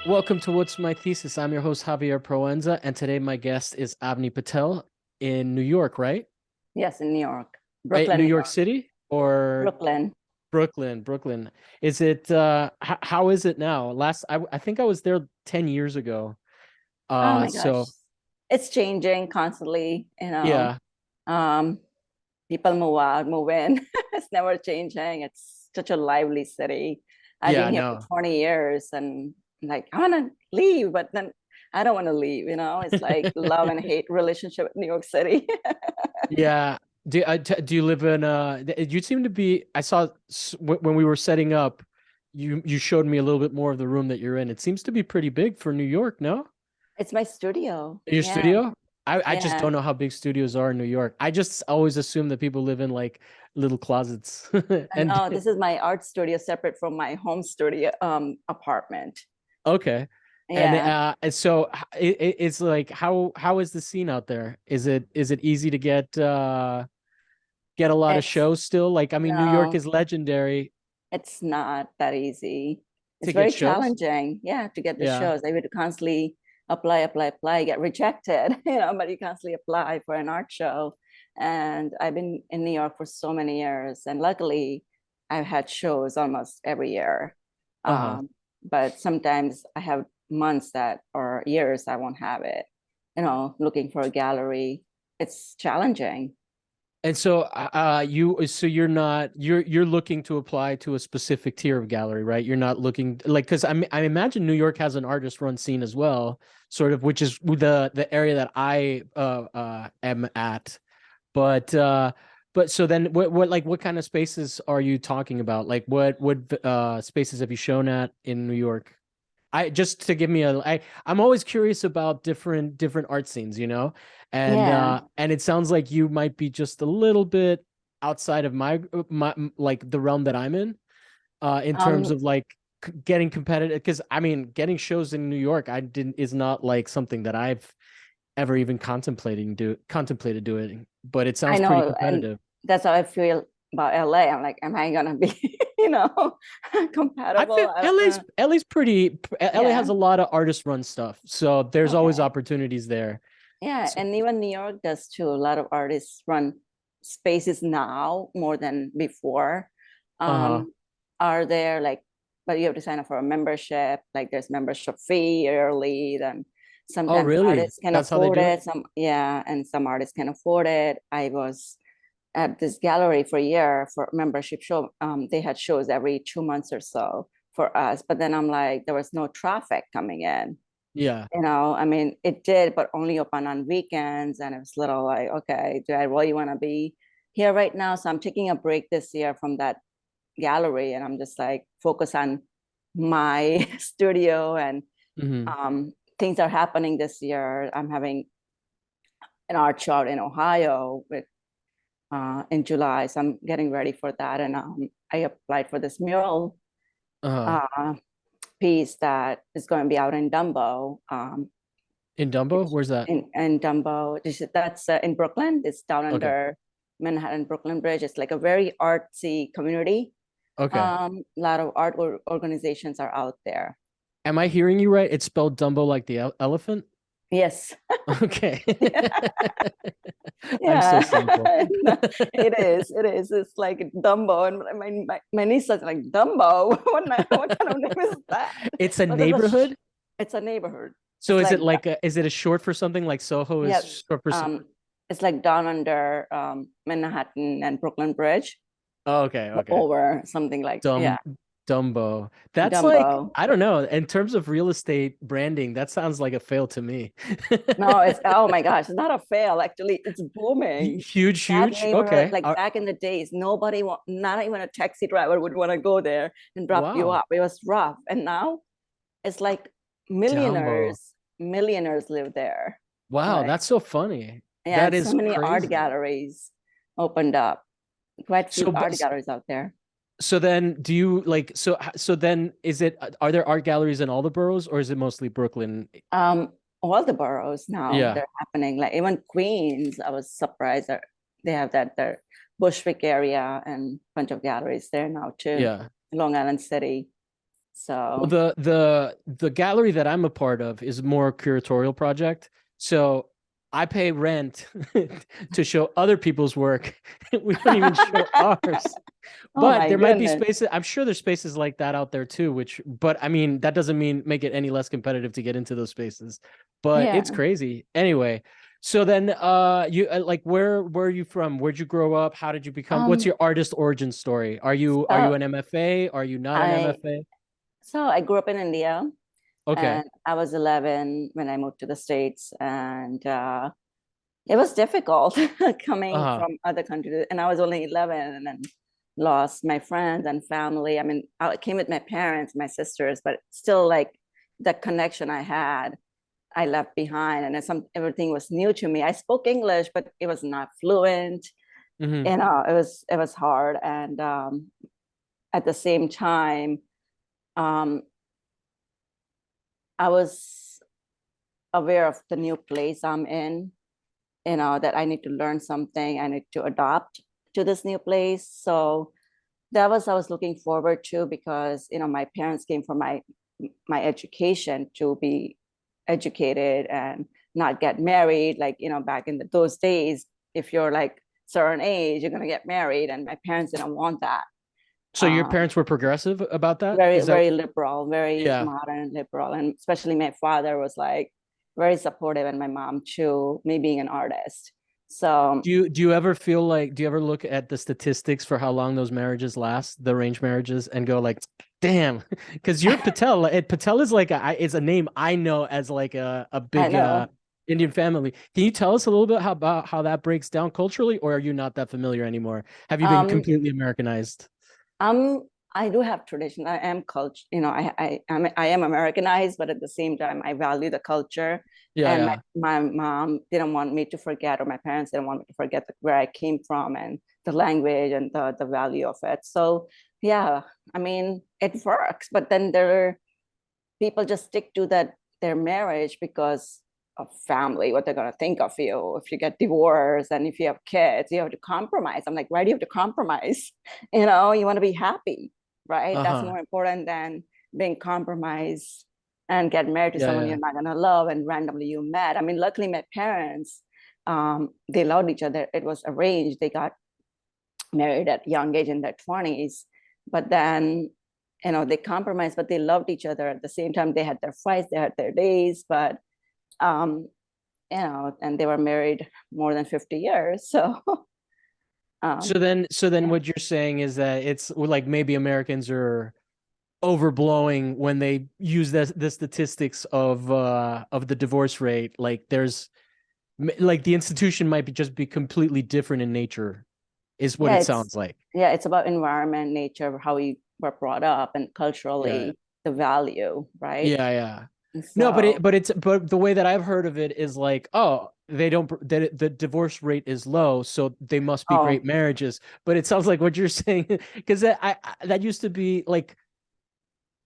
Welcome to What's My Thesis. I'm your host, Javier Proenza, and today my guest is Avani Patel in New York, right? Yes, in New York, New Brooklyn, New York York, City or Brooklyn. Brooklyn? Brooklyn. Is it how is it now? I think I was there 10 years ago. Oh my gosh, So it's changing constantly. yeah. Um, People move out, move in. It's never changing. It's such a lively city. I've Yeah, been here for no. 20 years, and like I want to leave, but then I don't want to leave. It's like love and hate relationship with New York City. Yeah. Do you live in you seem to be I saw when we were setting up you showed me a little bit more of the room that you're in. It seems to be pretty big for New York, no? It's my studio. Your Yeah, studio? I just yeah. don't know how big studios are in New York. I just always assume that people live in like little closets. And And this is my art studio separate from my home studio apartment. okay. Yeah. And so it's like how is the scene out there? Is it easy to get a lot of It's shows still? Like I mean New York no, is legendary it's not that easy. to It's get very shows. challenging, yeah, to get the Yeah. shows. I would constantly apply, get rejected, but you constantly apply for an art show. And I've been in New York for so many years, and luckily, I've had shows almost every year. Uh-huh. But sometimes I have months that or years I won't have it. Looking for a gallery, it's challenging. And so you're not you're looking to apply to a specific tier of gallery, right? You're not looking like because I imagine New York has an artist run scene as well, sort of, which is the area that I am at. But so then what kind of spaces are you talking about? Like what spaces have you shown at in New York? I just to give me I'm always curious about different art scenes, Yeah. and it sounds like you might be just a little bit outside of my like the realm that I'm in terms Um, of like getting competitive because I mean getting shows in New York I didn't is not like something that I've ever even contemplated doing, but it I sounds pretty know, and competitive. that's how I feel about LA. I'm like, am I gonna be, I feel compatible? LA's pretty LA has Yeah, a lot of artist run stuff, so there's always okay, opportunities there. yeah, So, and even New York does too. A lot of artists run spaces now more than before. uh-huh. Um, are there like, but you have to sign up for a membership. Like, there's membership fee yearly. Then Oh, sometimes really? artists can That's how they afford do it? it. And some artists can afford it. I was at this gallery for a year for membership show. They had shows every 2 months or so for us, but then I'm like, there was no traffic coming in. Yeah. I mean, it did, but only open on weekends, and it was little like, okay, do I really want to be here right now? So I'm taking a break this year from that gallery, and I'm just like focus on my studio and Hmm. things are happening this year. I'm having an art show in Ohio with in July. So I'm getting ready for that. And I applied for this mural Uh-huh. uh, piece that is going to be out in Dumbo. In Dumbo? Where's that? In Dumbo, that's in Brooklyn. It's down Okay. under Manhattan Brooklyn Bridge. It's like a very artsy community. Okay. A lot of art organizations are out there. Am I hearing you right? It's spelled Dumbo like the elephant? Yes. Okay. I'm so Yeah, cynical. it is. It is. It's like Dumbo, and my niece is like Dumbo. What kind of name is that? It's a But neighborhood? it's a neighborhood. So It's is it like like is it a short for something like Soho yeah, is short for it's like down under Manhattan and Brooklyn Bridge, Oh, okay, okay. over something like yeah, Dumb Dumbo. That's like, Dumbo. I don't know. In terms of real estate branding, that sounds like a fail to me. No, it's oh my gosh, it's not a fail. Actually, it's booming. Huge, That huge. neighborhood, Okay. like back in the days, not even a taxi driver would want to go there and drop you Wow. off. It was rough, and now it's like Dumbo. millionaires live there. Wow, Like, that's so funny. yeah, That and so is many art crazy. galleries opened up. Quite few So, art but galleries out there. so then do you like so then is it are there art galleries in all the boroughs or is it mostly Brooklyn? Um, all the boroughs now Yeah. they're happening. Like even Queens, I was surprised that they have that their Bushwick area and a bunch of galleries there now too. Yeah. Long Island City. Well, So, the gallery that I'm a part of is more a curatorial project. So I pay rent to show other people's work. We don't even show ours. oh But my there might be goodness. spaces. I'm sure there's spaces like that out there too, but I mean, that doesn't mean make it any less competitive to get into those spaces. But it's Yeah. crazy. Anyway, so then you like where are you from? Where'd you grow up? How did you become what's Um, your artist origin story? Are you so an MFA? Are you not an I MFA? so I grew up in India, Okay. and I was 11 when I moved to the States, and it was difficult coming Uh-huh. from other countries. And I was only 11 and then lost my friends and family. I mean, I came with my parents, my sisters, but still like the connection I had, I left behind. And everything was new to me. I spoke English, but it was not fluent. Hmm. You know, it was hard. And at the same time, um, I was aware of the new place I'm in, that I need to learn something, I need to adapt to this new place. So that was I was looking forward to, because my parents came from my education to be educated and not get married. Like, back in those days, if you're like certain age, you're gonna get married, and my parents didn't want that. So your Um, parents were progressive about that? very Is that very liberal, very yeah. modern liberal, and especially my father was like very supportive, and my mom too, me being an artist. So Do you ever feel like do you ever look at the statistics for how long those marriages last, the arranged marriages, and go like, damn, because you're Patel. Patel is like is a name I know as like a I big know. Indian family. Can you tell us a little bit about how that breaks down culturally, or are you not that familiar anymore? Have you been um completely Americanized? I'm I do have tradition. I am culture, I am Americanized, but at the same time, I value the culture. Yeah, And my, yeah. my mom didn't want me to forget, or my parents didn't want me to forget where I came from and the language and the value of it. So yeah, I mean, it works, but then there are people just stick to their marriage because of family, what they're going to think of you if you get divorced, and if you have kids you have to compromise. I'm like, why do you have to compromise? You want to be happy, right? That's Uh-huh. more important than being compromised and get married to Yeah, someone yeah. you're not going to love and randomly you met. I mean, luckily my parents, they loved each other. It was arranged. They got married at young age in their 20s, but then they compromised, but they loved each other. At the same time, they had their fights, they had their days, but um and they were married more than 50 years. So um So then yeah. what you're saying is that it's like maybe Americans are overblowing when they use the statistics of the divorce rate. Like like the institution might just be completely different in nature, is what yeah it it's sounds like. yeah, it's about environment, nature, how you were brought up, and Yeah. culturally the value, right? Yeah, yeah. And No, but so but the way that I've heard of it is like, oh, they don't that the divorce rate is low, so they must be great oh marriages. But it sounds like what you're saying, because that used to be like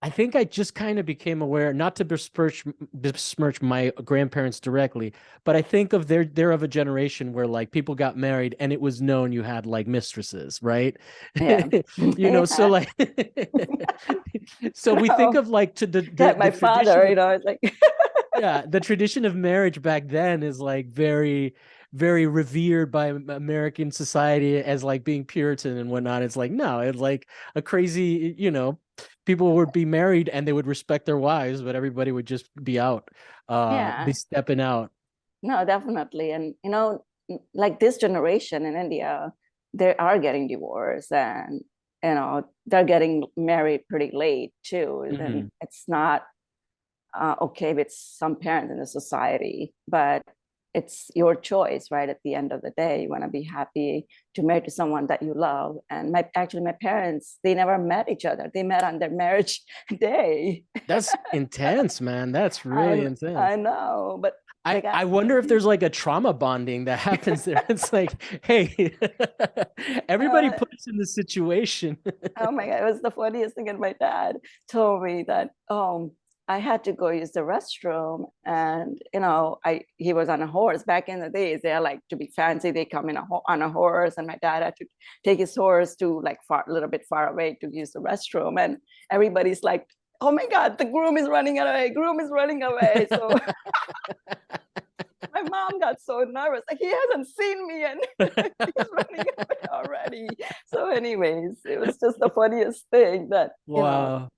I think I just kind of became aware, not to besmirch my grandparents directly, but I think of they're of a generation where like people got married and it was known you had like mistresses, right? yeah. So Yeah. like so we think Oh, of like to the that the my father, tradition of it's like yeah, the tradition of marriage back then is like very, very revered by American society as like being Puritan and whatnot. It's like, no, it's like a crazy, people would be married and they would respect their wives, but everybody would just be out, be yeah. stepping out. No, definitely. And like this generation in India, they are getting divorced, and they're getting married pretty late too. And Hmm. it's not okay with some parents in the society, but it's your choice, right? At the end of the day, you want to be happy to marry to someone that you love. And my parents, they never met each other. They met on their marriage day. That's intense, man. That's I really intense. I know, but I, they got I wonder if there's like a trauma bonding that happens there. It's like, hey, everybody uh, put us in this situation. oh my God, it was the funniest thing. And my dad told me that, I had to go use the restroom, and he was on a horse. Back in the days, they are like to be fancy. They come on a horse, and my dad had to take his horse to like a little bit far away to use the restroom, and everybody's like oh my God, the groom is running away, groom is running away. So my mom got so nervous. Like, he hasn't seen me and he's running away already. So anyways, it was just the funniest thing that, Wow.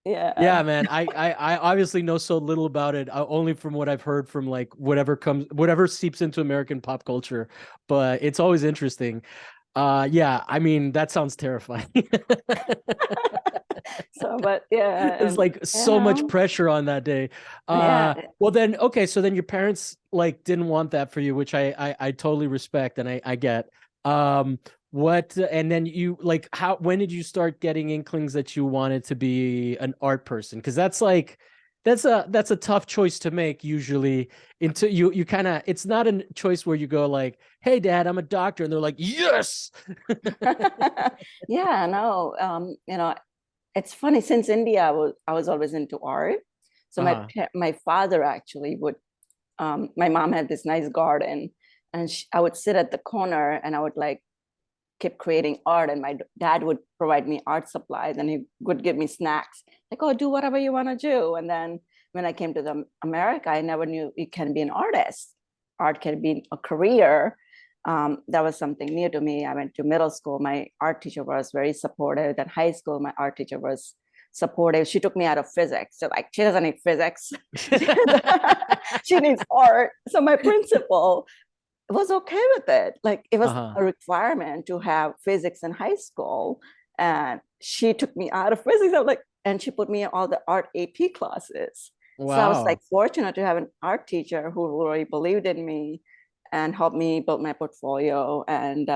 yeah. Yeah, man. I obviously know so little about it, only from what I've heard from like whatever seeps into American pop culture. But it's always interesting. Yeah, I mean, that sounds terrifying. So, but yeah, It's like so much pressure on that day. yeah. Well then, okay, so then your parents like didn't want that for you, which I totally respect and I get. What and then you like how when did you start getting inklings that you wanted to be an art person? Because that's like that's a tough choice to make usually into you kind of it's not a choice where you go like, hey dad, I'm a doctor, and they're like, yes. Yeah, no, it's funny, since India, I was always into art. So Uh-huh. my father actually would, my mom had this nice garden, and I would sit at the corner and I would like keep creating art, and my dad would provide me art supplies, and he would give me snacks like, oh, do whatever you want to do. And then when I came to America, I never knew you can be an artist. Art can be a career. That was something new to me. I went to middle school, my art teacher was very supportive. Then high school, my art teacher was supportive. She took me out of physics. So like, she doesn't need physics. She needs art. So my principal was okay with it. Like, it was Uh-huh. a requirement to have physics in high school. And she took me out of physics. I was like, and she put me in all the art AP classes. So I was like Wow. fortunate to have an art teacher who really believed in me and helped me build my portfolio. And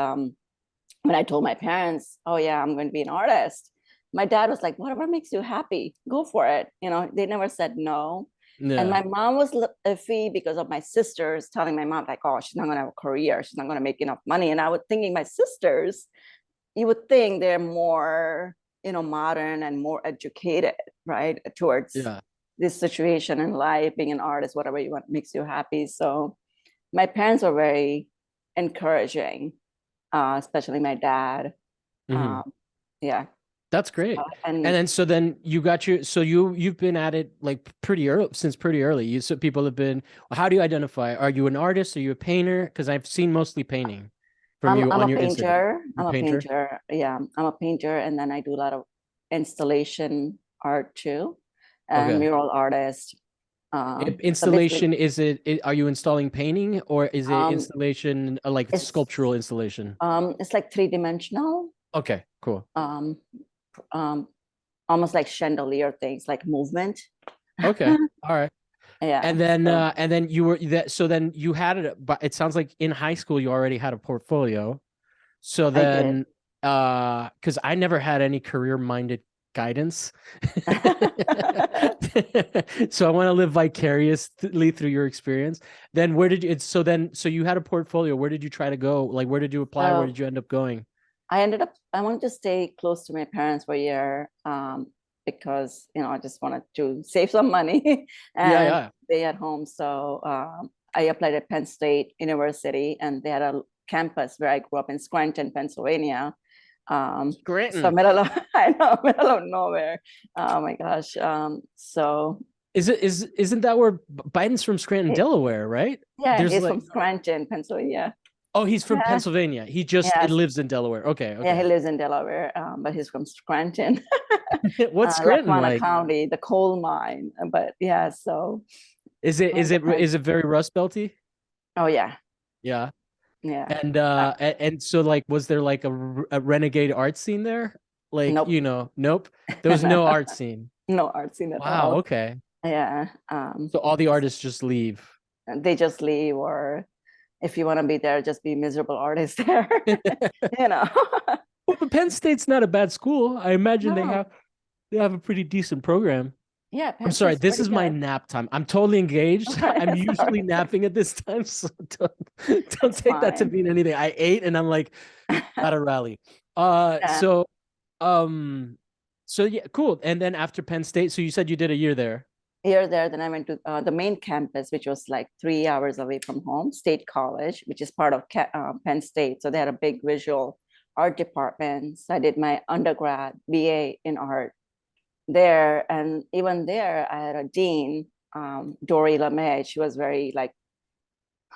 when I told my parents, oh yeah, I'm going to be an artist, my dad was like, whatever makes you happy, go for it. They never said no. And Yeah. my mom was iffy because of my sisters telling my mom, like, oh, she's not going to have a career, she's not going to make enough money. And I was thinking, my sisters, you would think they're more, modern and more educated, right, towards Yeah. this situation in life, being an artist, whatever you want makes you happy. So my parents were very encouraging, especially my dad. Hmm. Um, yeah. That's great. And And then so then you got your so you've been at it like pretty early since pretty early. You so people have been how do you identify? Are you an artist? Are you a painter? Because I've seen mostly painting from I'm you I'm on a your Instagram. painter. You're I'm a a painter? painter. Yeah, I'm a painter, and then I do a lot of installation art too, and Okay. mural artist. So basically, Installation is are you installing painting or is it um, installation like it's sculptural installation? it's like three-dimensional, Okay, cool. um, um, almost like chandelier things, like movement. Okay. All right. Yeah, so And then you were that so then you had it but it sounds like in high school you already had a portfolio. So I did. then, because I never had any career-minded guidance. So I want to live vicariously through your experience. Then where did you, it's so then, so you had a portfolio. Where did you try to go? Like, where did you apply? Where So did you end up going? I wanted to stay close to my parents for a year, because, I just wanted to save some money Yeah, and yeah. stay at home. So I applied at Penn State University, and they had a campus where I grew up in Scranton, Pennsylvania. So Scranton. middle of, I know, middle of nowhere. Oh my gosh. So Isn't that where Biden's from Scranton, it, Delaware, right? yeah, There's he's like, from Scranton, Pennsylvania. oh, he's from Yeah. Pennsylvania. He just it Yes. lives in Delaware. Okay, Yeah, he okay. lives in Delaware, but he's from Scranton. What's Scranton Lackawanna like? County, the coal mine. But yeah, so Is it oh is it gosh. is it very Rust Belty? Oh yeah, Yeah. yeah. And Uh, and so like was there like a renegade art scene there? Like, nope. nope. There was No, no art scene. no art scene at Wow, all. okay. Yeah. So all the artists just leave. They just leave, or if you want to be there, just be miserable artist there. you know. Well, but Penn State's not a bad school. I imagine No. they have a pretty decent program. Yeah, I'm Penn sorry, State's this pretty is my good. nap time. I'm totally engaged. I'm Sorry. usually napping at this time, so don't It's take that to fine. mean anything. I ate and I'm like, gotta rally. Yeah. So um so yeah, cool. And then after Penn State, so you said you did a year there. Here, there, then I went to the main campus, which was like 3 hours away from home, State College, which is part of Penn State. So they had a big visual art department. So I did my undergrad BA in art there. And even there, I had a dean, Dory LeMay. She was very like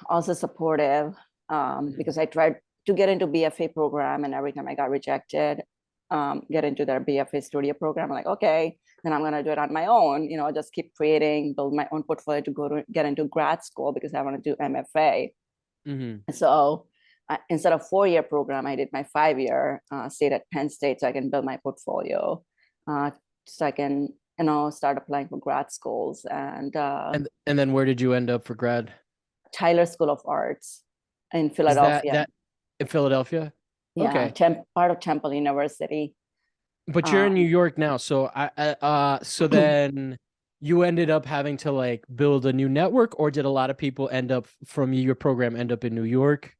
also supportive, because I tried to get into BFA program, and every time I got rejected, get into their BFA studio program. I'm like, okay, then I'm gonna do it on my own. Just keep creating, build my own portfolio to get into grad school because I want to do MFA. So instead of 4-year program, I did my 5-year. Stayed at Penn State so I can build my portfolio, so I can start applying for grad schools. And then where did you end up for grad? Tyler School of Arts in Is Philadelphia. that in Philadelphia? Yeah, Okay. part of Temple University. But you're in New York now, so so then you ended up having to like build a new network, or did a lot of people end up from your program end up in New York?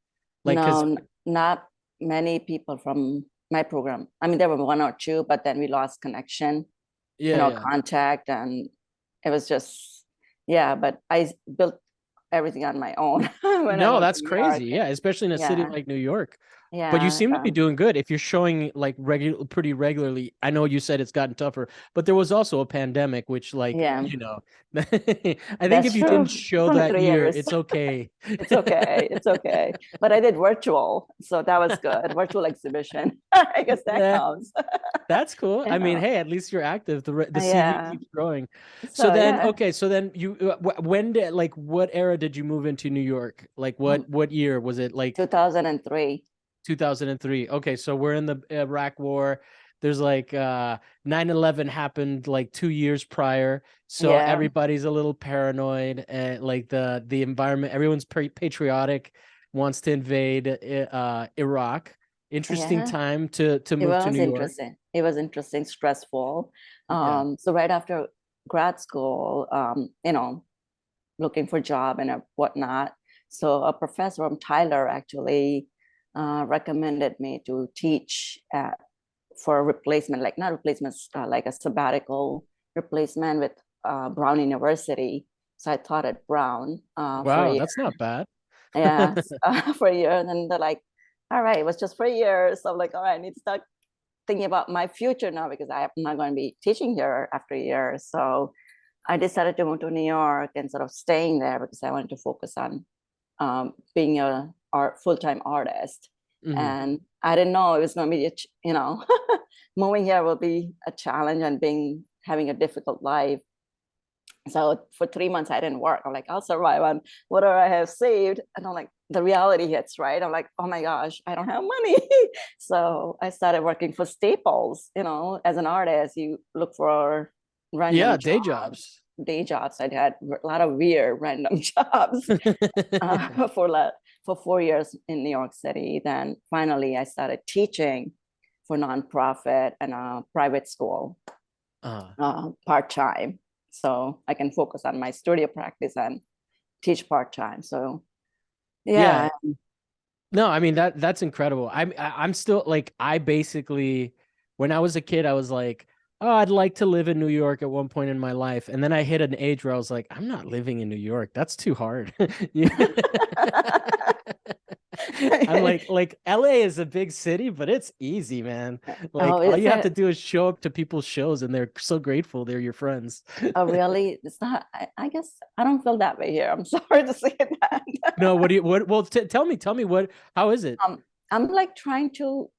Like, No, not many people from my program. I mean, there were 1 or 2, but then we lost connection, contact, and it was just, yeah. But I built everything on my own when I No, moved that's to New York. crazy. Yeah, especially in a city Yeah, like New York. But you yeah, seem to be doing good. If you're showing like pretty regularly. I know you said it's gotten tougher, but there was also a pandemic, which like, yeah. I think if That's you true. didn't It's show only that 3 year, years. it's okay. It's okay. It's okay. But I did virtual, so that was good. Virtual exhibition. I guess that Yeah, counts. that's cool. I mean, Yeah. hey, at least you're active. The CV Yeah. keeps growing. So So then, yeah. okay, so then you when did like what era did you move into New York? Like what year was it? Like 2003. 2003. Okay, so we're in the Iraq War. There's like 9/11 happened like 2 years prior. So Yeah. everybody's a little paranoid, and like the environment, everyone's patriotic, wants to invade Iraq. Interesting Yeah. time to It move to was New York. interesting. It was interesting, stressful. Yeah. So right after grad school, looking for job and whatnot. So a professor from Tyler actually recommended me to teach for a replacement, like not replacements, like a sabbatical replacement with Brown University. So I taught at Brown for a Wow, year. that's not bad. Yeah, for a year. And then they're like, all right, it was just for a year. So I'm like, all right, I need to start thinking about my future now because I'm not going to be teaching here after a year. So I decided to move to New York and sort of staying there because I wanted to focus on being a full-time artist. And I didn't know it was going to be, moving here will be a challenge and having a difficult life. So for 3 months, I didn't work. I'm like, I'll survive on whatever I have saved. And I'm like, the reality hits, right? I'm like, oh my gosh, I don't have money. So I started working for Staples. As an artist, you look for random Day jobs. Day jobs. I had a lot of weird random jobs for 4 years in New York City. Then finally, I started teaching for nonprofit and a private school part-time. So I can focus on my studio practice and teach part-time. So yeah. No, I mean that's incredible. I'm still like I basically when I was a kid I was like, oh, I'd like to live in New York at one point in my life, and then I hit an age where I was like, I'm not living in New York. That's too hard. I'm like LA is a big city, but it's easy, man. Like Oh, all is you have to it? do is show up to people's shows and they're so grateful they're your friends. Oh, really? It's not. I guess I don't feel that way here. I'm sorry to say that. No, what do you what well tell me what how is it? I'm like trying to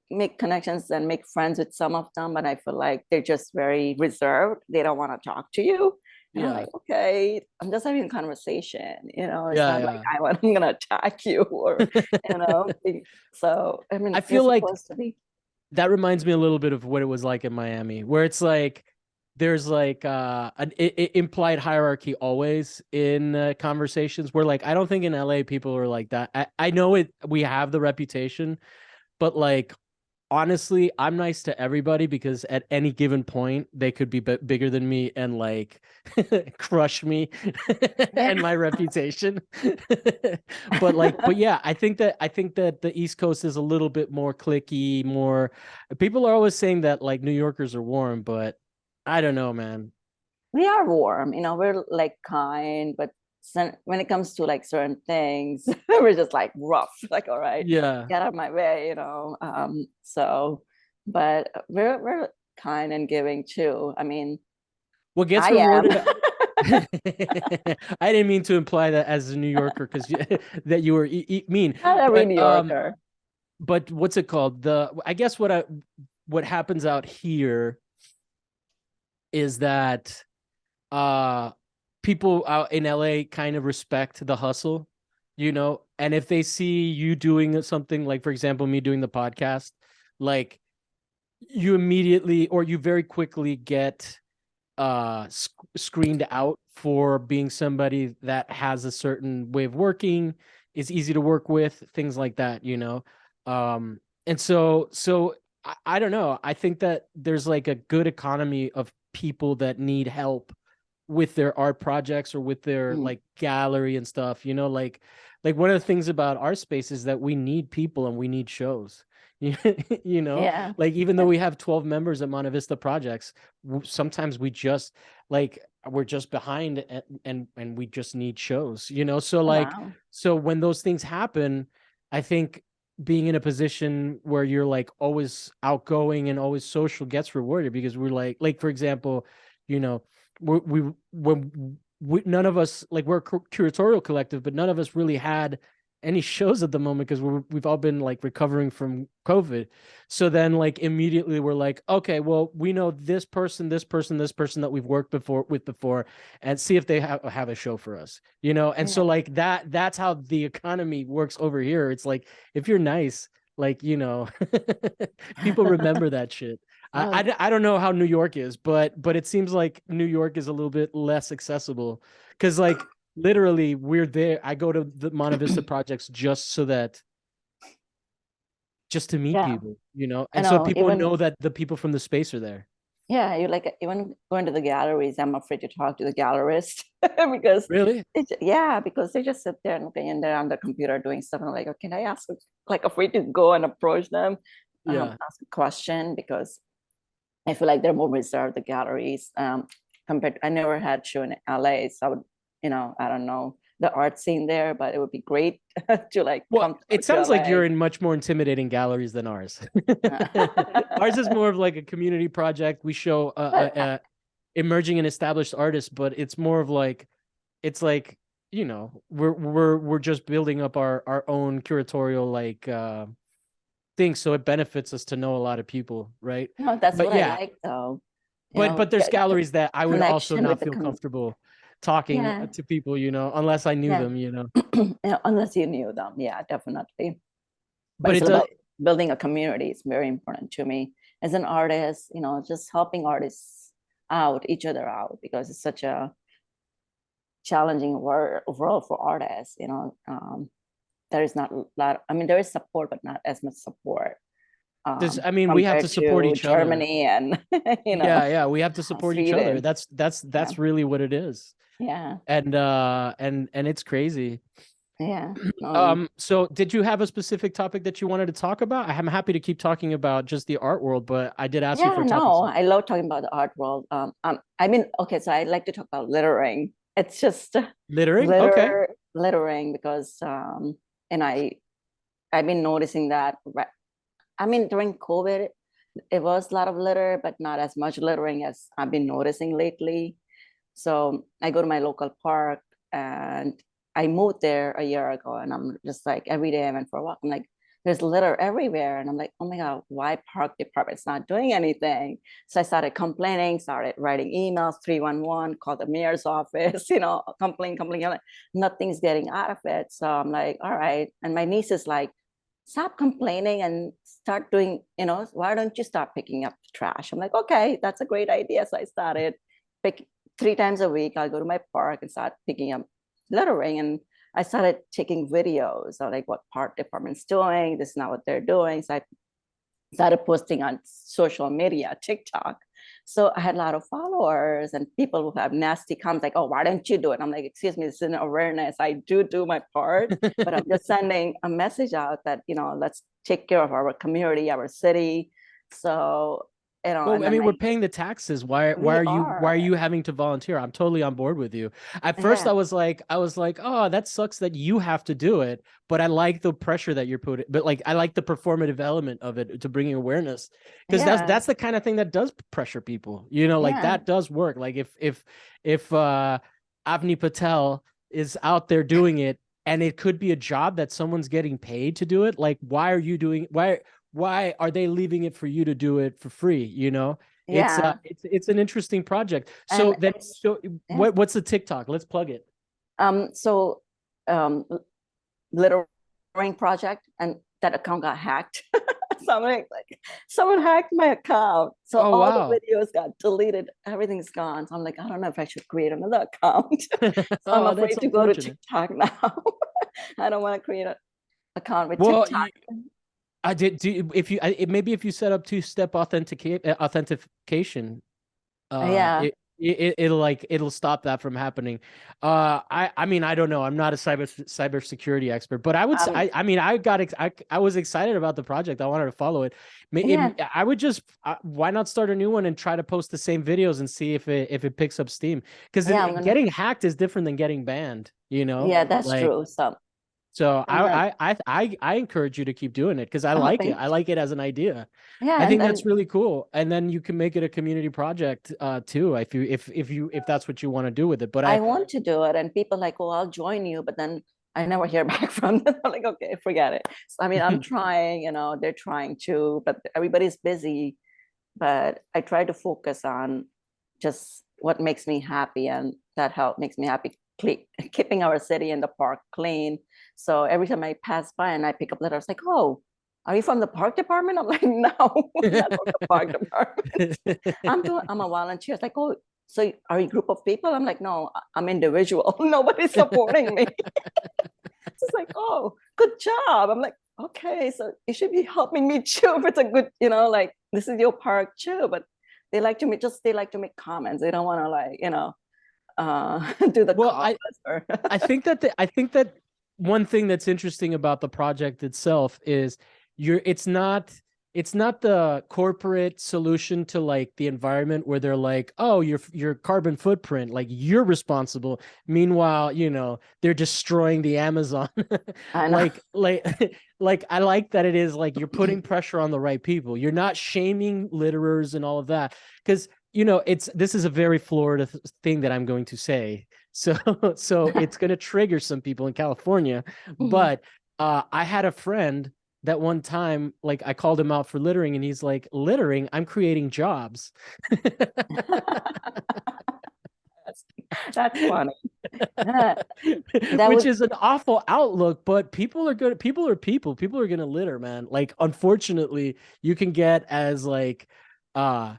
make connections and make friends with some of them, but I feel like they're just very reserved. They don't want to talk to you. And I'm Yeah. like, okay, I'm just having a conversation. It's not like Yeah, I'm gonna attack you or you know. So I mean, I you're feel like supposed to be. that reminds me a little bit of what it was like in Miami, where it's like there's like an implied hierarchy always in conversations. Where like I don't think in LA people are like that. I know it. We have the reputation, but like honestly, I'm nice to everybody because at any given point they could be bigger than me and like crush me Yeah. and my reputation. But yeah, I think that the East Coast is a little bit more cliquey, more people are always saying that like New Yorkers are warm, but I don't know, man. We are warm, we're like kind, but when it comes to like certain things, we're just like rough, like, all right, Yeah. get out of my way, so, but we're kind and giving too. I mean, What gets I am. rewarded. I didn't mean to imply that as a New Yorker because that you were mean, Not every New but Yorker. but what's it called? I guess what happens out here is that people out in LA kind of respect the hustle, you know, and if they see you doing something like, for example, me doing the podcast, like you immediately or you very quickly get screened out for being somebody that has a certain way of working, is easy to work with, things like that, you know. And so I don't know. I think that there's like a good economy of people that need help with their art projects or with their Mm, like gallery and stuff, you know, like one of the things about our space is that we need people and we need shows. You know, yeah. like even though we have 12 members at Monte Vista Projects, sometimes we just like we're just behind and we just need shows, you know. So Oh, like wow. so when those things happen, I think being in a position where you're like always outgoing and always social gets rewarded because we're like for example, you know, we none of us like we're a curatorial collective, but none of us really had any shows at the moment because we've all been like recovering from COVID. So then like immediately we're like, okay, well, we know this person, this person, this person that we've worked before, and see if they have a show for us, you know? And so Yeah. like that's how the economy works over here. It's like if you're nice, like, you know, people remember that shit. Oh, I don't know how New York is, but it seems like New York is a little bit less accessible because like literally we're there. I go to the Monte Vista projects just to meet yeah. people, you know, I and so know. people Even know that the people from the space are there. yeah, you like even going to the galleries. I'm afraid to talk to the gallerist because Really? yeah, because they just sit there and looking and they're on the computer doing stuff. And I'm like, oh, can I ask? Like afraid to go and approach them, Yeah. ask a question because I feel like they're more reserved, the galleries, compared I never had show in LA. So I would, I don't know the art scene there, but it would be great to like Well, come it to sounds like LA. you're in much more intimidating galleries than ours. Ours is more of like a community project. We show But emerging and established artists, but it's more of like it's like, you know, we're just building up our own curatorial like thing, so it benefits us to know a lot of people, right? that's But what I yeah, like though. but there's galleries that I would also Connection with not the feel comfortable talking yeah, to people, you know, unless I knew yeah. them, you know. Yeah, unless you knew them, yeah, definitely. But But it's it all does. about building a community. It's very important to me as an artist. Just helping artists out, each other out, because it's such a challenging world for artists. There is not a lot. I mean, there is support, but not as much support I mean, we have to compared support to each other. Germany and Yeah, we have to support each other. Sweden. Yeah, That's really what it is. yeah, And it's crazy. yeah. No, So did you have a specific topic that you wanted to talk about? I'm happy to keep talking about just the art world, but I did ask you for yeah, a topic. no. I love talking about the art world. I mean, okay, so I like to talk about littering. It's just Littering? Okay. littering because and I've been noticing that I mean during COVID it was a lot of litter, but not as much littering as I've been noticing lately. So I go to my local park and I moved there a year ago and I'm just like every day I went for a walk. I'm like, there's litter everywhere. And I'm like, oh my God, why park department's not doing anything? So I started complaining, started writing emails, 311, called the mayor's office, complaining. Like, nothing's getting out of it. So I'm like, all right. And my niece is like, stop complaining and start doing, why don't you start picking up the trash? I'm like, okay, that's a great idea. So I started pick 3 times a week. I'll go to my park and start picking up littering. And I started taking videos of like what park department's doing. This is not what they're doing. So I started posting on social media, TikTok. So I had a lot of followers and people who have nasty comments like, oh, why don't you do it? I'm like, excuse me, this is an awareness. I do my part, but I'm just sending a message out that, let's take care of our community, our city. So and Well, I then mean, we're paying the taxes. we Why are are, you having to volunteer? I'm totally on board with you. At first yeah, I was like, oh, that sucks that you have to do it, but I like the pressure that you're putting, but like I like the performative element of it to bringing awareness. Because yeah, that's the kind of thing that does pressure people. You know, like yeah, that does work. Like if Avni Patel is out there doing it and it could be a job that someone's getting paid to do it, like why are they leaving it for you to do it for free? You know, yeah. it's an interesting project. And So then, it's, so yeah. what's the TikTok? Let's plug it. So um littering project, and that account got hacked. So I'm like, someone hacked my account. So Oh all the wow. videos got deleted, everything's gone. So I'm like, I don't know if I should create another account. So I'm Oh, that's afraid to go to unfortunate. TikTok now. I don't want to create an account with Well, TikTok. I did do if you maybe if you set up two-step authentication, Yeah, it'll like it'll stop that from happening. I mean I don't know. I'm not a cybersecurity expert, but I would say, um, I mean I was excited about the project. I wanted to follow it. yeah, I would just why not start a new one and try to post the same videos and see if it picks up steam? Because yeah. I'm gonna. getting hacked is different than getting banned. You know, Yeah, that's like true. So so I'm gonna. I encourage you to keep doing it because I Oh, like it. thank I like it as an idea. Yeah, I and think that's then really cool. And then you can make it a community project too if that's what you want to do with it. But I want to do it, and people like, "Oh, I'll join you," but then I never hear back from them. I'm like, "Okay, forget it." So, I mean, I'm trying, they're trying to, but everybody's busy. But I try to focus on just what makes me happy, and that help makes me happy. Keeping our city and the park clean. So every time I pass by and I pick up letters, like, "Oh, are you from the park department?" I'm like, "No, I'm not from the park department. I'm a volunteer." It's like, "Oh, so are you a group of people?" I'm like, "No, I'm individual. Nobody's supporting me." It's like, "Oh, good job." I'm like, "Okay, so you should be helping me too if it's a good, like this is your park too." But they like to make comments. They don't want to like, do the Well, cause or I think that one thing that's interesting about the project itself is you're it's not the corporate solution to like the environment where they're like, oh, your carbon footprint, like you're responsible. Meanwhile, you know, they're destroying the Amazon. I know. Like like I like that it is like you're putting pressure on the right people. You're not shaming litterers and all of that. Because you know, this is a very Florida thing that I'm going to say. So so it's going to trigger some people in California, Mhm. but I had a friend that one time, like I called him out for littering, and he's like, "Littering? I'm creating jobs." that's, that's funny. Uh, that Which would, is an awful outlook, but people are good. People are gonna litter, man. Like, unfortunately, you can get uh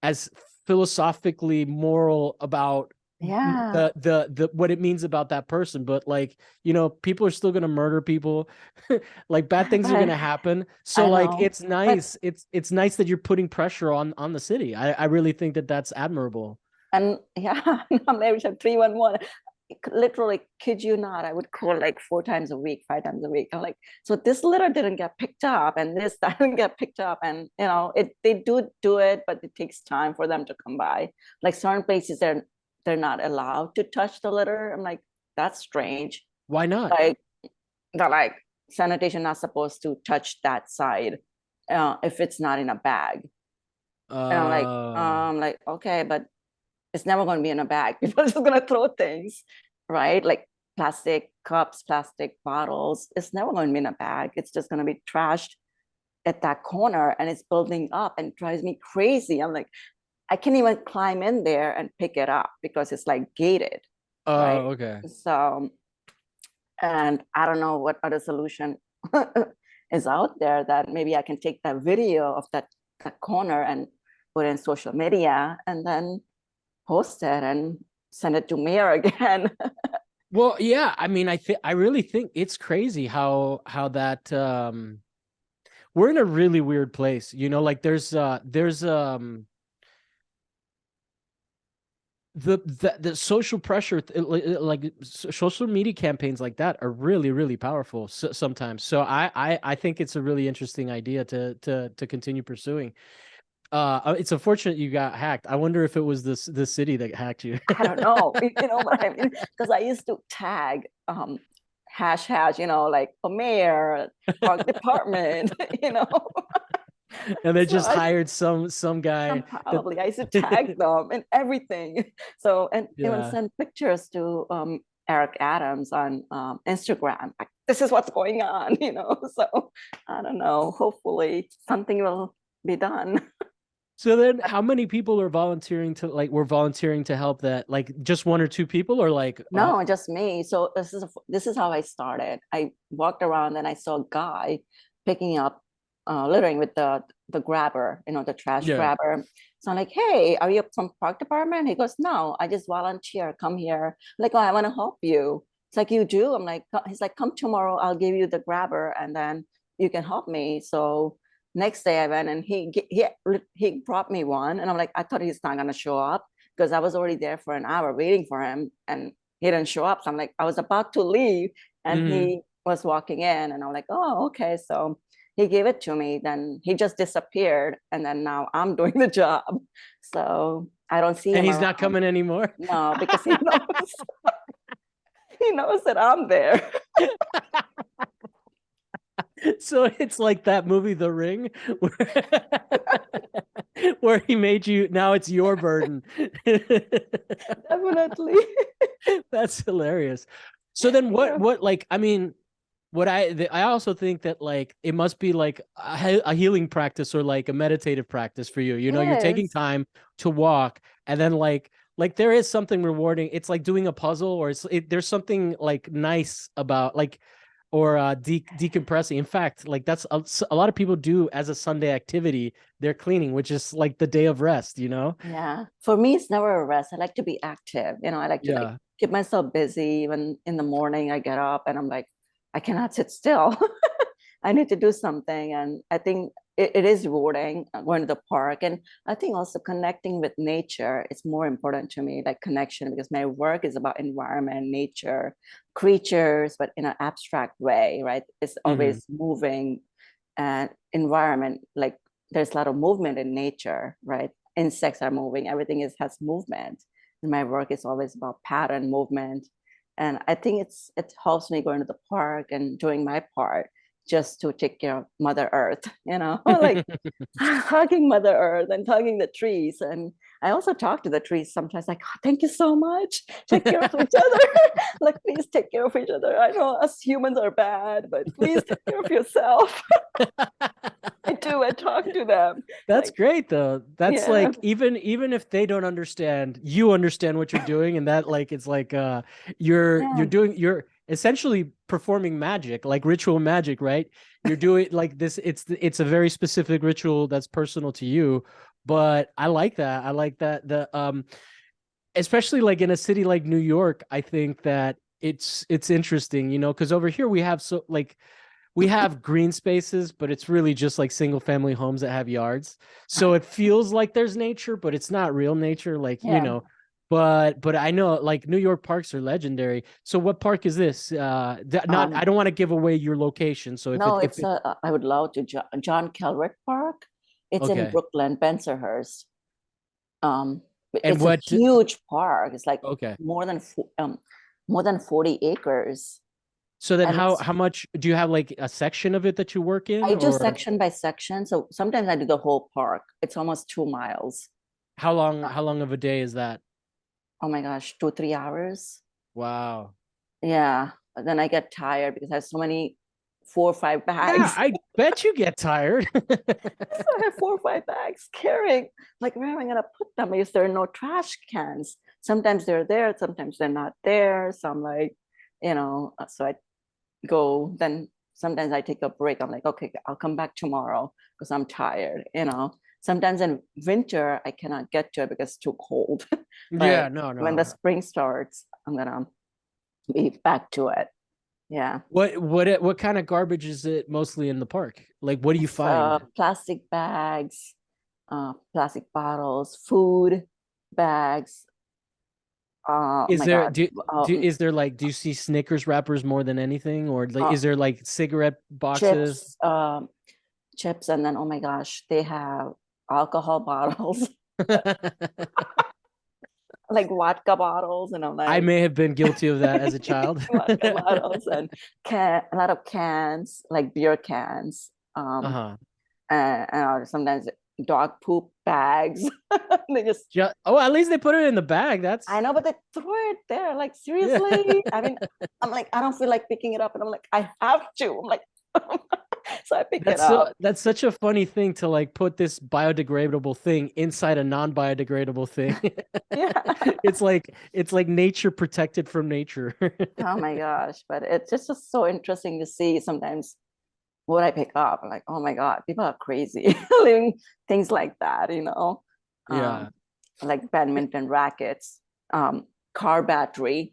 as philosophically moral about yeah, the what it means about that person, but like, you know, people are still going to murder people. Like bad things are going but to happen, so I like know. it's But nice, it's nice that you're putting pressure on the city. I really think that that's admirable. and yeah, I'm married to 311. Literally, kid you not, I would call like 4 times a week, 5 times a week. I'm like, so this litter didn't get picked up, and this didn't get picked up, and they do it, but it takes time for them to come by. Like certain places, they're not allowed to touch the litter. I'm like, that's strange. Why not? Like they're like sanitation not supposed to touch that side if it's not in a bag. And uh I'm like, okay, but it's never going to be in a bag. People are just going to throw things, right? Like plastic cups, plastic bottles. It's never going to be in a bag. It's just going to be trashed at that corner, and it's building up and it drives me crazy. I'm like, I can't even climb in there and pick it up because it's like gated, right? okay. So, and I don't know what other solution is out there that maybe I can take that video of that corner and put in social media and then post it and send it to mayor again. Well, yeah, I mean, I really think it's crazy how that we're in a really weird place, you know, like there's the social pressure like social media campaigns like that are really powerful sometimes. So I think it's a really interesting idea to continue pursuing. It's unfortunate you got hacked. I wonder if it was the city that hacked you. I don't know, you know what I mean? Because I used to tag hash hash, you know, like for mayor, park department, you know. And they So just I hired some guy that probably I used to tag them and everything. So and even yeah. send pictures to Eric Adams on Instagram. Like, this is what's going on, you know. So I don't know. Hopefully something will be done. So then how many people are volunteering to like were volunteering to help that like just one or two people or like No, just me. So this is how I started. I walked around and I saw a guy picking up littering with the grabber, you know, the trash yeah. grabber. So I'm like, hey, are you from park department? He goes, no, I just volunteer. Come here. I'm like, oh, I want to help you. It's like, you do? I'm like, he's like, come tomorrow. I'll give you the grabber and then you can help me. So next day I went and he brought me one and I'm like, I thought he's not gonna show up because I was already there for an hour waiting for him and he didn't show up. So I'm like, I was about to leave and Mhm. he was walking in and I'm like, oh, okay. So he gave it to me. Then he just disappeared. And then now I'm doing the job. So I don't see And him he's not around. coming anymore. No, because he knows he knows that I'm there. So it's like that movie The Ring where he made you now it's your burden. Definitely. That's hilarious. So then Yeah. what like I mean what I also think that like it must be like a healing practice or like a meditative practice for you. You know, you're taking Yes. time to walk and then like there is something rewarding. It's like doing a puzzle or there's something like nice about like or decompressing. In fact, like that's a lot of people do as a Sunday activity. They're cleaning, which is like the day of rest, you know? Yeah. For me, it's never a rest. I like to be active. You know, I like to like Yeah. keep myself busy. Even in the morning, I get up and I'm like, I cannot sit still. I need to do something. And I think it is rewarding going to the park. And I think also connecting with nature is more important to me, like connection, because my work is about environment, nature, creatures, but in an abstract way, right? It's Hmm. always moving and environment, like there's a lot of movement in nature, right? Insects are moving, everything has movement. And my work is always about pattern movement. And I think it helps me going to the park and doing my part just to take care of Mother Earth, you know, like hugging Mother Earth and hugging the trees. And I also talk to the trees sometimes, like, oh, thank you so much. Take care of each other. Like, please take care of each other. I know us humans are bad, but please take care of yourself. I do. I talk to them. That's Like, great though. That's yeah, like even if they don't understand, you understand what you're doing and that like it's like yeah. you're essentially performing magic, like ritual magic, right? You're doing like this it's a very specific ritual that's personal to you, but I like that. I like that the especially like in a city like New York, I think that it's interesting, you know, because over here we have so like we have green spaces, but it's really just like single family homes that have yards. So Right. it feels like there's nature, but it's not real nature, like, you Yeah. know. But I know like New York parks are legendary. So what park is this? Not I Um, don't want to give away your location. So no, if it's it I would love to John Kelrick Park. It's in okay. Brooklyn, Bensonhurst. Um, And it's a what huge park. It's like okay. more than 40 acres. So then And it's how much do you have like a section of it that you work in I do or section by section. So sometimes I do the whole park. It's almost 2 miles. how long of a day is that? Oh my gosh, 2, 3 hours. Wow. Yeah. But then I get tired because I have so many 4 or 5 Yeah, bags. I bet you get tired. So I have 4 or 5 bags carrying. Like, where am I gonna put them? Because there are no trash cans. Sometimes they're there, sometimes they're not there. So I'm like, so I go, then sometimes I take a break. I'm like, okay, I'll come back tomorrow because I'm tired. Sometimes in winter I cannot get to it because it's too cold. Yeah, But no, when the no. spring starts, I'm gonna be back to it. Yeah. What kind of garbage is it mostly in the park? Like what do you It's find? plastic bags, plastic bottles, food bags. Oh Is my there God. is there like do you see Snickers wrappers more than anything or like Uh, is there like cigarette boxes? chips, chips, and then oh my gosh, they have alcohol bottles, like vodka bottles, and I'm I like may have been guilty of that as a child. vodka bottles and a lot of cans, like beer cans. Uh-huh. And sometimes dog poop bags. They just, Oh, at least they put it in the bag. I That's know, but they throw it there. Like, yeah. seriously? I mean, I'm like, I don't feel like picking it up. And I'm like, I have to. I'm like, so I pick it up. That's such a funny thing to like put this biodegradable thing inside a non-biodegradable thing. Yeah. It's like nature protected from nature. Oh my gosh. But it's just so interesting to see sometimes what I pick up. I'm like, oh my God, people are crazy leaving things like that, Yeah. like badminton rackets, car battery.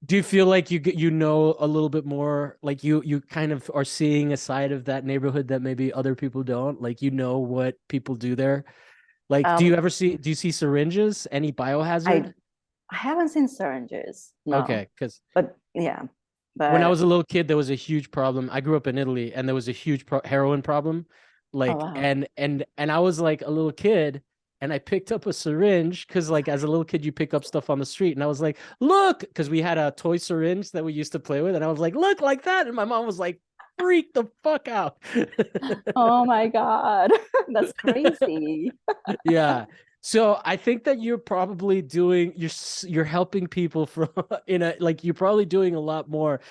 Do you feel like you know a little bit more, like you kind of are seeing a side of that neighborhood that maybe other people don't? Like you know what people do there? Like Um, do you see syringes? Any I biohazard? I haven't seen syringes, no. Okay, because But yeah, when I but was a little kid, there was a huge problem. I grew up in Italy, and there was a huge heroin problem. oh Like, wow. and I was like a little kid, and I picked up a syringe because, like, as a little kid, you pick up stuff on the street, and I was like, "Look," because we had a toy syringe that we used to play with, and I was like, "Look, like that," and my mom was like, "Freak the fuck out." Oh my God. That's crazy. Yeah. So I think that you're probably doing you're helping people from in a like you're probably doing a lot more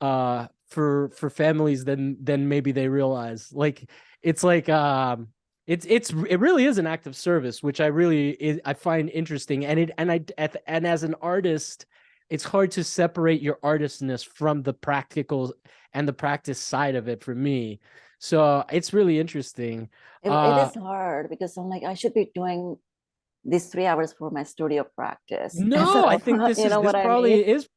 for families than maybe they realize. Like it's like it really is an act of service, which I find interesting. And as an artist, it's hard to separate your artistness from the practical and the practice side of it for me. So it's really interesting. It is hard because I'm like, I should be doing these 3 hours for my studio practice instead No, I of, think you know this what I mean? probably is.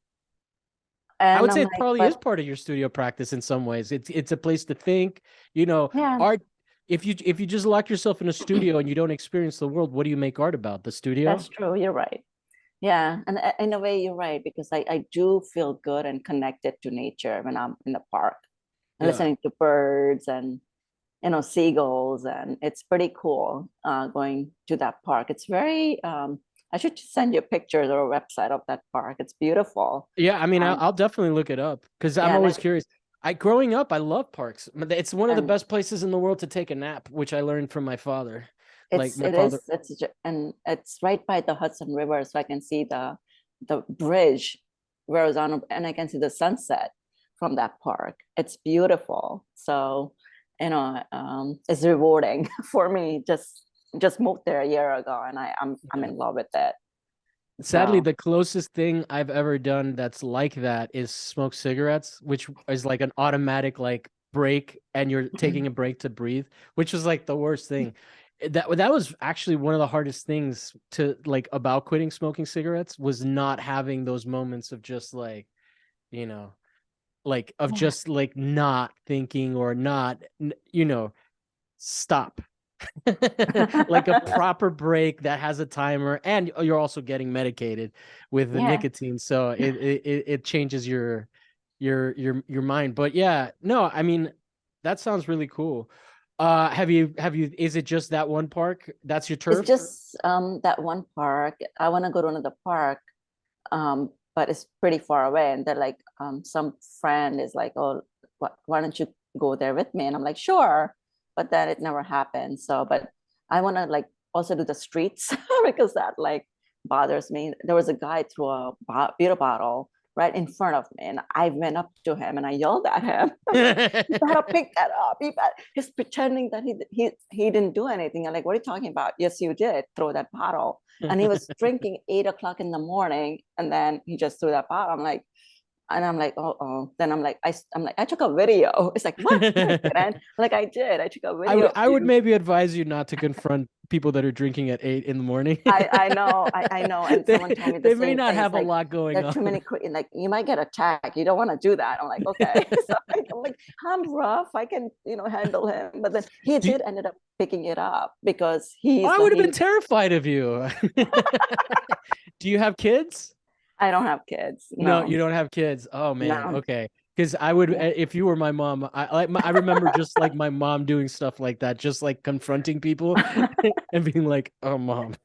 I And would say I'm it like, probably is but part of your studio practice in some ways. It's a place to think. yeah, Art. If you just lock yourself in a studio and you don't experience the world, what do you make art about? The studio? that's true. You're right. Yeah. And in a way, you're right, because I do feel good and connected to nature when I'm in the park and Yeah. listening to birds and, seagulls. And it's pretty cool going to that park. It's very, I should send you pictures or a website of that park. It's beautiful. Yeah, I mean, Um, I'll definitely look it up because I'm yeah. always curious. Growing up, I love parks. It's one of the And best places in the world to take a nap, which I learned from my father. Like it's my it father. is and it's right by the Hudson River, so I can see the bridge where I was on, and I can see the sunset from that park. It's beautiful. So, it's rewarding for me. Just moved there a year ago, and I'm in love with it. Sadly, So the closest thing I've ever done that's like that is smoke cigarettes, which is like an automatic like break and you're taking a break to breathe, which was like the worst thing. That was actually one of the hardest things to like about quitting smoking cigarettes was not having those moments of just like, you know, like of yeah, just like not thinking or not, stop. Like a proper break that has a timer, and you're also getting medicated with the yeah. nicotine, so it changes your mind. But yeah, no, I mean that sounds really cool. Have you is it just that one park that's your It's turf? just that one park. I want to go to another park, but it's pretty far away. And they're like, some friend is like, oh, why don't you go there with me? And I'm like, sure. But then it never happened. So, but I want to like also do the streets because that like bothers me. There was a guy threw a beer bottle right in front of me, and I went up to him and I yelled at him. You gotta pick that up. He's pretending that he didn't do anything. I'm like, what are you talking about? Yes, you did throw that bottle. And he was drinking 8 o'clock in the morning, and then he just threw that bottle. I'm like, oh. Then I'm like, I took a video. It's like, what? No, I didn't. Like, I did. I took a I video would of I would you. maybe advise you not to confront people that are drinking at 8 in the morning. I know, I know. And they someone told me the they may same not thing. It's have a like, lot there going are on. too many, like, you might get attacked. You don't want to do that. I'm like, okay. So I'm like, I'm rough. I can, handle him. But then he Do you- did ended up picking it up because I would have been terrified of you. Do you have kids? I don't have kids. No, No, you don't have kids. Oh man. no. Okay. Because I would, Yeah. if you were my mom, I remember just like my mom doing stuff like that, just like confronting people and being like, "Oh, mom."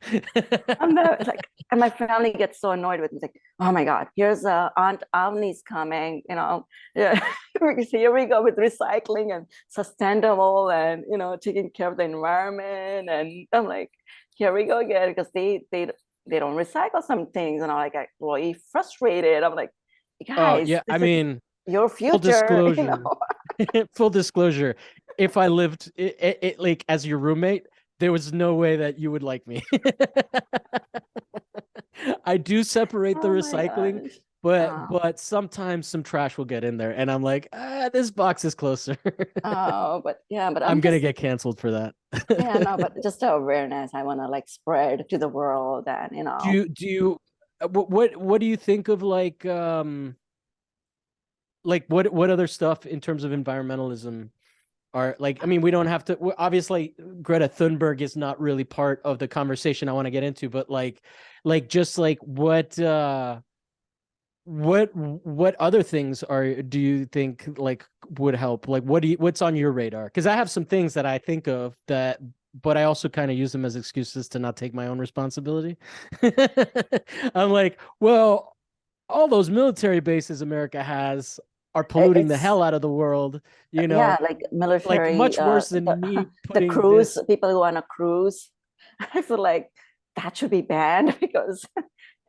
I'm the like, and my family gets so annoyed with me. It's like, oh my God, here's Aunt Avni's coming, Yeah, here we go with recycling and sustainable and taking care of the environment. And I'm like, here we go again, because they don't recycle some things, and I get really frustrated. I'm like, Oh guys, yeah, I this is mean, your full future, disclosure, full disclosure. If I lived like as your roommate, there was no way that you would like me. I do separate the Oh my recycling, gosh. but sometimes some trash will get in there, and I'm like, this box is closer. Oh, but yeah, but I'm I'm gonna just, get canceled for that. yeah, no, but just the awareness I want to like spread to the world, and Do you what do you think of like what other stuff in terms of environmentalism are like? I mean, we don't have to, obviously Greta Thunberg is not really part of the conversation I want to get into, but like just like what other things do you think like would help? Like what's on your radar? Because I have some things that I think of that, but I also kind of use them as excuses to not take my own responsibility. I'm like, well, all those military bases America has are polluting the it's hell out of the world, yeah, like like military, much worse than me the putting cruise, this. people who on a cruise. I feel like that should be banned because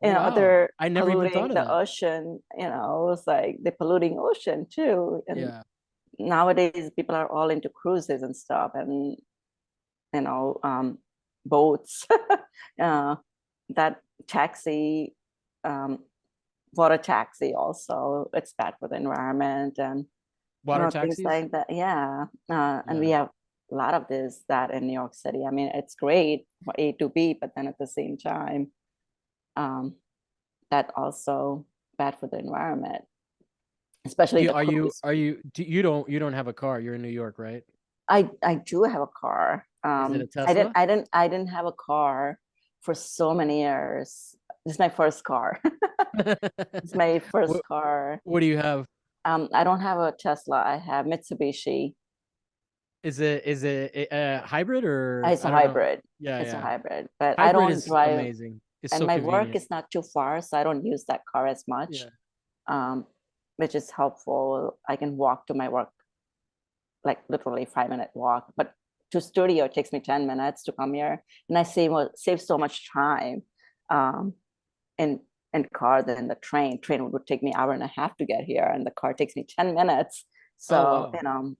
Oh, wow. they're I never even thought polluting of the that. ocean. It's like they're polluting ocean too. And Yeah. nowadays people are all into cruises and stuff, and you know um, boats. uh, that taxi, um, water taxi, also it's bad for the environment, and Water things taxis? like that. Yeah, and we Yeah. have a lot of that in New York City. I mean, it's great for A to B, but then at the same time, um, that also bad for the environment, especially the cruise. You don't have a car. You're in New York, right? I do have a car. Is it a I didn't Tesla? I didn't I didn't have a car for so many years. This is my first car. It's my first What car. what do you have? I don't have a Tesla. I have Mitsubishi. Is it a hybrid or It's a I don't know. hybrid. Yeah, It's a yeah. hybrid, but I Hybrid don't is drive, amazing. It's and so my work convenient. is not too far, so I don't use that car as much, Yeah. um, which is helpful. I can walk to my work, like literally 5 minute walk, but to studio it takes me 10 minutes to come here, and I save so much time, um, in car than the train. Train would take me hour and a half to get here, and the car takes me 10 minutes. Oh, So wow.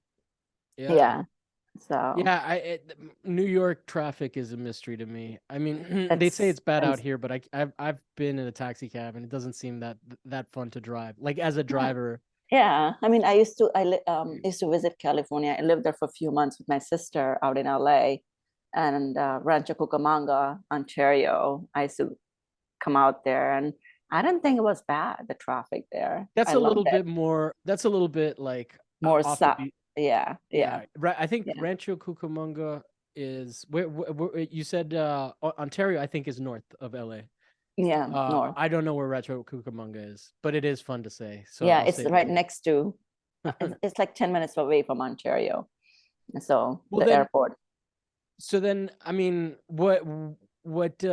Yeah. yeah. So Yeah, New York traffic is a mystery to me. I mean, they say it's it's bad and out here, but I've been in a taxi cab and it doesn't seem that fun to drive. Like as a yeah. driver. Yeah, I mean, used to visit California. I lived there for a few months with my sister out in LA, and Rancho Cucamonga, Ontario. I used to come out there, and I didn't think it was bad, the traffic there. That's I a loved little it. bit more. That's a little bit like More off the stuff. beat. Yeah, yeah, Yeah, right. I think yeah, Rancho Cucamonga is where you said Ontario. I think is north of LA. yeah. North. I don't know where Rancho Cucamonga is, but it is fun to say. So Yeah, I'll it's say right that. next to. It's like 10 minutes away from Ontario, so Well the then, airport. so then, I mean, what what's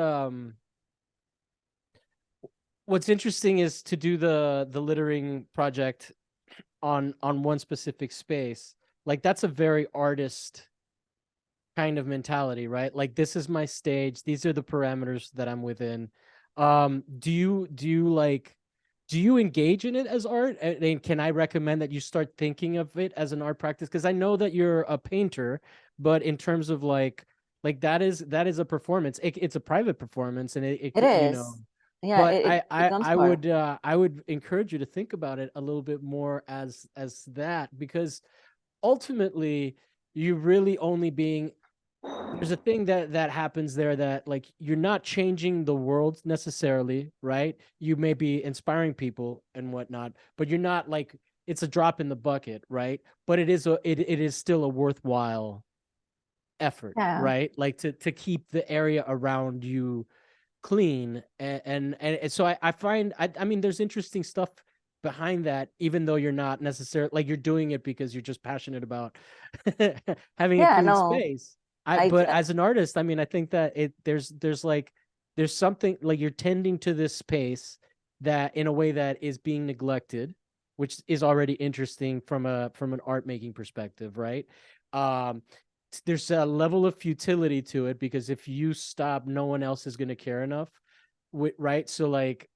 interesting is to do the littering project on one specific space. Like that's a very artist kind of mentality, right? Like this is my stage. These are the parameters that I'm within. Do you engage in it as art? And can I recommend that you start thinking of it as an art practice? Because I know that you're a painter, but in terms of like that is a performance. It's a private performance, and It is. Yeah, but it becomes more. I would encourage you to think about it a little bit more as that, because ultimately you really only being there's a thing that happens there that like you're not changing the world necessarily, right? You may be inspiring people and whatnot, but you're not like it's a drop in the bucket, right? But it is still a worthwhile effort, Yeah. right? Like to keep the area around you clean, and so I find I mean there's interesting stuff behind that, even though you're not necessarily like you're doing it because you're just passionate about having a Yeah, clean no, space. I But get, as an artist, I mean, I think that there's like there's something like you're tending to this space that in a way that is being neglected, which is already interesting from an art making perspective, right? Um, there's a level of futility to it because if you stop, no one else is going to care enough, right? So like,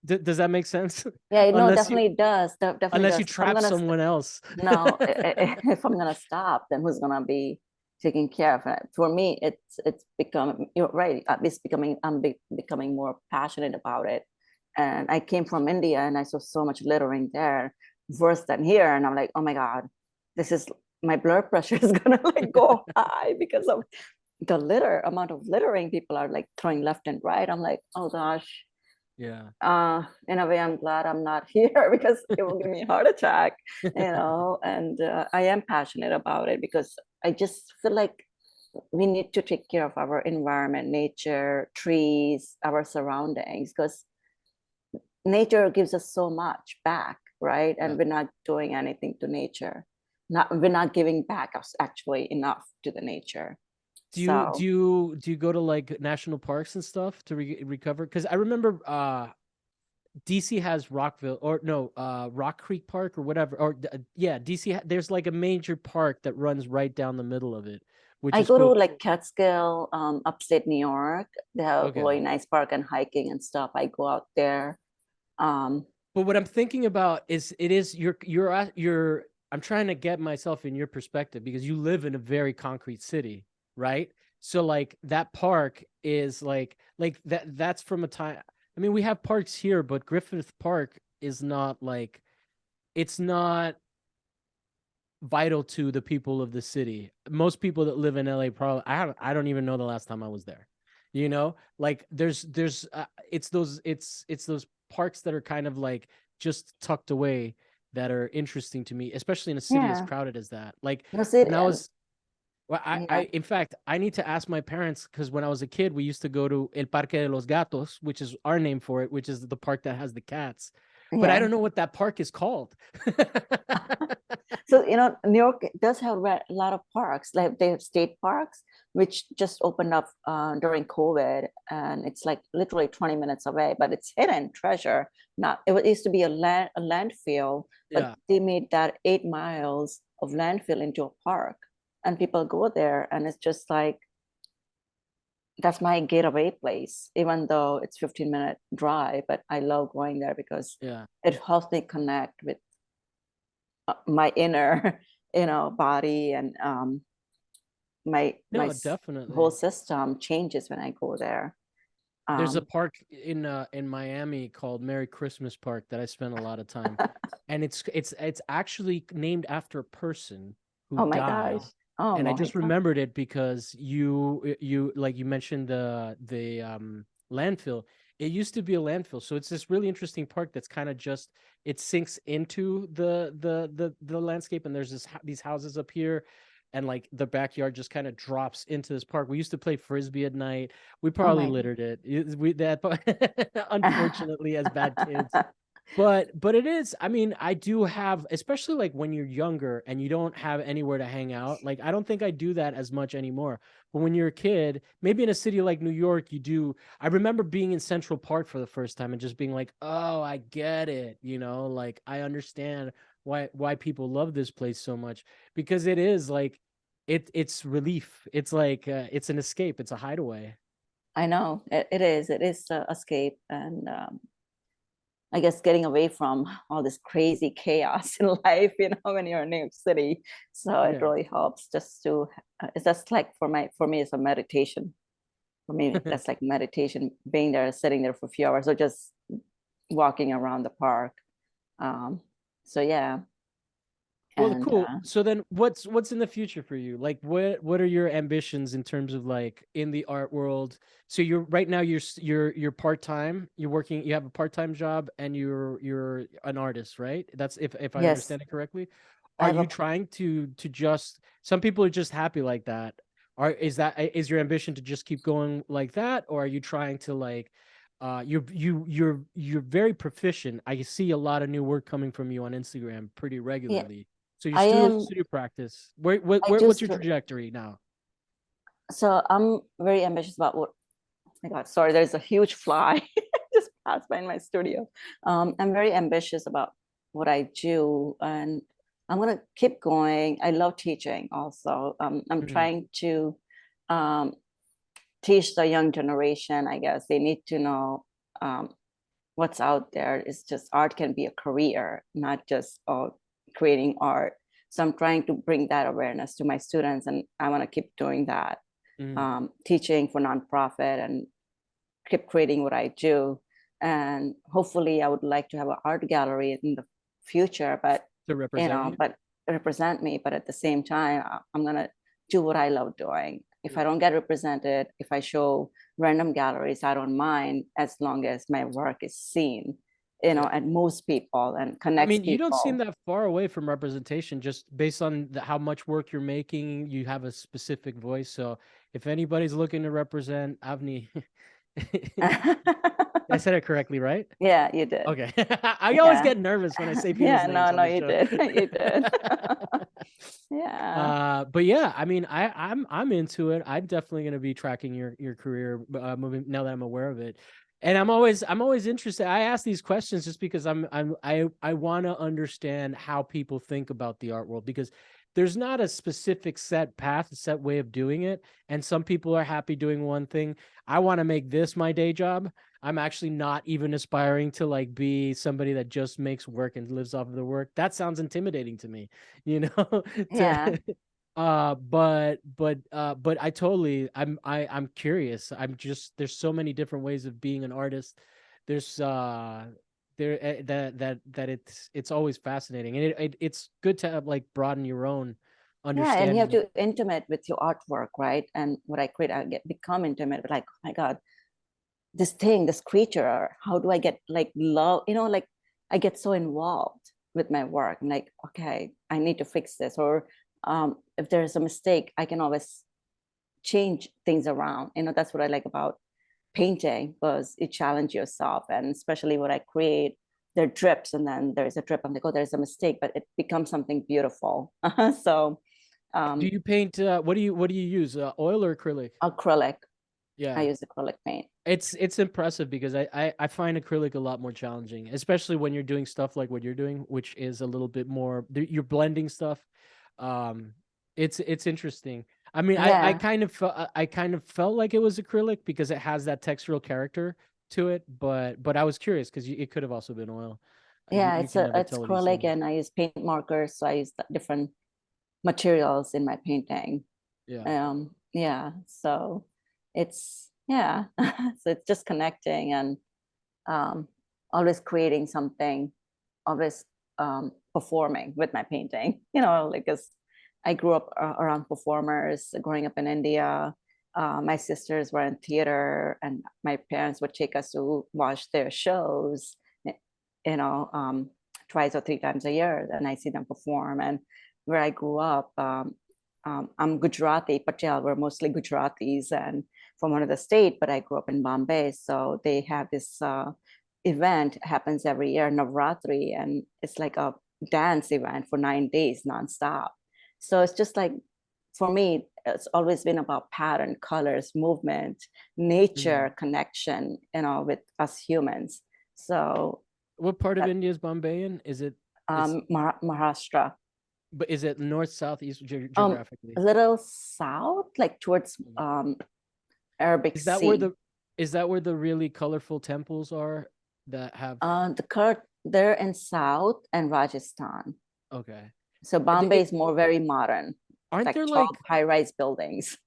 does that make sense? yeah, no, unless you definitely does. Definitely unless you does. If I'm trap gonna someone else. no, if I'm gonna stop, then who's gonna be taking care of it? For me, it's become, you're right. It's becoming, becoming more passionate about it. And I came from India and I saw so much littering there, worse than here. And I'm like, oh my God, this is, my blood pressure is gonna like go high because of the amount of littering people are like throwing left and right. I'm like, oh gosh, Yeah. in a way I'm glad I'm not here because it will give me a heart attack, and I am passionate about it because I just feel like we need to take care of our environment, nature, trees, our surroundings, because nature gives us so much back, right? Yeah. And we're not doing anything to nature. We're not giving back us actually enough to the nature. Do you So go to like national parks and stuff to recover? Because I remember DC has Rockville or no, Rock Creek Park or whatever. Or yeah, DC there's like a major park that runs right down the middle of it, which I is go to cool. like Catskill, upstate New York. They have Okay. really nice park and hiking and stuff. I go out there. Um, But what I'm thinking about is it is you're I'm trying to get myself in your perspective because you live in a very concrete city, right? So like that park is like that's from a time. I mean, we have parks here, but Griffith Park is not like it's not vital to the people of the city. Most people that live in LA probably I don't even know the last time I was there. You know, like there's it's those parks that are kind of like just tucked away that are interesting to me, especially in a city as yeah, crowded as that. Like no city, when I was well, I yeah, in fact I need to ask my parents because when I was a kid, we used to go to El Parque de los Gatos, which is our name for it, which is the park that has the cats. But I yeah. don't know what that park is called. So New York does have a lot of parks. Like they have state parks, which just opened up during COVID, and it's like literally 20 minutes away. But it's hidden treasure. Not it used to be a landfill, but Yeah. they made that 8 miles of landfill into a park, and people go there, and it's just like that's my getaway place, even though it's 15-minute drive. But I love going there because Yeah. it helps me connect with my inner body, and my No, whole definitely. system changes when I go there. There's a um park in Miami called Merry Christmas Park that I spent a lot of time. And it's actually named after a person who oh my gosh, died. oh And I my just god, remembered it because you like you mentioned the landfill. It used to be a landfill. So it's this really interesting park that's kind of just it sinks into the landscape and there's these houses up here and like the backyard just kind of drops into this park. We used to play frisbee at night. We oh probably my littered it. We that unfortunately as bad kids. But it is, I mean, I do have, especially like when you're younger and you don't have anywhere to hang out. Like I don't think I do that as much anymore. But when you're a kid, maybe in a city like New York, you do. I remember being in Central Park for the first time and just being like, "Oh, I get it." Like I understand why people love this place so much because it is like it's relief. It's like it's an escape. It's a hideaway. I know it is a escape, and I guess getting away from all this crazy chaos in life, when you're in New York City. So it Yeah. really helps just to, it's just like for me, it's a meditation. For me, that's like meditation, being there, sitting there for a few hours, or just walking around the park. Um, so yeah, Well, and cool. So then what's in the future for you? Like what are your ambitions in terms of like in the art world? So you're right now you're part-time, you're working, you have a part-time job and you're an artist, right? That's if I yes, understand it correctly. I Are have you a, trying to just some people are just happy like that. Is your ambition to just keep going like that or are you trying to like you're very proficient. I see a lot of new work coming from you on Instagram pretty Yeah, regularly. So your I am. studio practice, I do. what's your trajectory now? So I'm very ambitious about what. Oh my God, sorry, there's a huge fly just passed by in my studio. I'm very ambitious about what I do, and I'm gonna keep going. I love teaching also. I'm Mhm. trying to um, teach the young generation. I guess they need to know what's out there. It's just art can be a career, not just creating art. So I'm trying to bring that awareness to my students, and I want to keep doing that, Mhm. teaching for nonprofit and keep creating what I do. And hopefully, I would like to have an art gallery in the future, but To represent you. but represent me. But at the same time, I'm gonna do what I love doing. If I Yeah. don't get represented, if I show random galleries, I don't mind as long as my work is seen, Yeah. and moves people and I connects mean, you don't seem people. that far away from representation just based on how much work you're making. You have a specific voice. So if anybody's looking to represent Avni, I said it correctly, right? Yeah, you did. Okay. I always Yeah. get nervous when I say people's Yeah, names no, on no, the you show. did. You did. Yeah. But yeah, I mean, I'm into it. I'm definitely gonna be tracking your career moving now that I'm aware of it. And I'm always interested. I ask these questions just because I want to understand how people think about the art world because there's not a specific set path, a set way of doing it. And some people are happy doing one thing. I want to make this my day job. I'm actually not even aspiring to like be somebody that just makes work and lives off of the work. That sounds intimidating to me, you know, Yeah. to but I'm curious. I'm just there's so many different ways of being an artist. There's that it's always fascinating and it's good to have, like broaden your own Yeah, and you have understanding. to intimate with your artwork, right? And what I create, I get become intimate with like, oh my God, this thing, this creature, how do I get like love? Like I get so involved with my work. I'm like, okay, I need to fix this. Or if there's a mistake, I can always change things around. That's what I like about painting because it challenges yourself. And especially what I create, there are drips and then there's a drip. I'm like, oh, there's a mistake, but it becomes something beautiful. So Do um, you paint what do you use? Oil or acrylic? acrylic, I Yeah. use acrylic paint. It's impressive because I find acrylic a lot more challenging, especially when you're doing stuff like what you're doing, which is a little bit more you're blending stuff. Um, it's interesting. I mean, Yeah. I kind of felt like it was acrylic because it has that textural character to it, but I was curious because it could have also been oil. Yeah, You can never it's tell with these acrylic things. and I use paint markers. So I use different materials in my painting. Yeah. Yeah, so yeah. So it's just connecting and um, always creating something, always performing with my painting. Like as I grew up around performers, growing up in India. My sisters were in theater, and my parents would take us to watch their shows. You know, twice or three times a year, and I see them perform. And where I grew up, I'm Gujarati, Patel. We're mostly Gujaratis and from one of the state, but I grew up in Bombay. So they have this event happens every year, Navratri, and it's like a dance event for 9 days nonstop. So it's just like, for me, it's always been about pattern, colors, movement, Mhm. nature, connection, with us humans. So What part of that India is Bombay in? It's Maharashtra, but is it north, south, east a geographically? little south, like towards Mhm. Arabic Is that where Sea. the really colorful temples are that have They're in South and Rajasthan. okay. So Th- Bombay is more very modern, aren't like there tall, like high-rise buildings.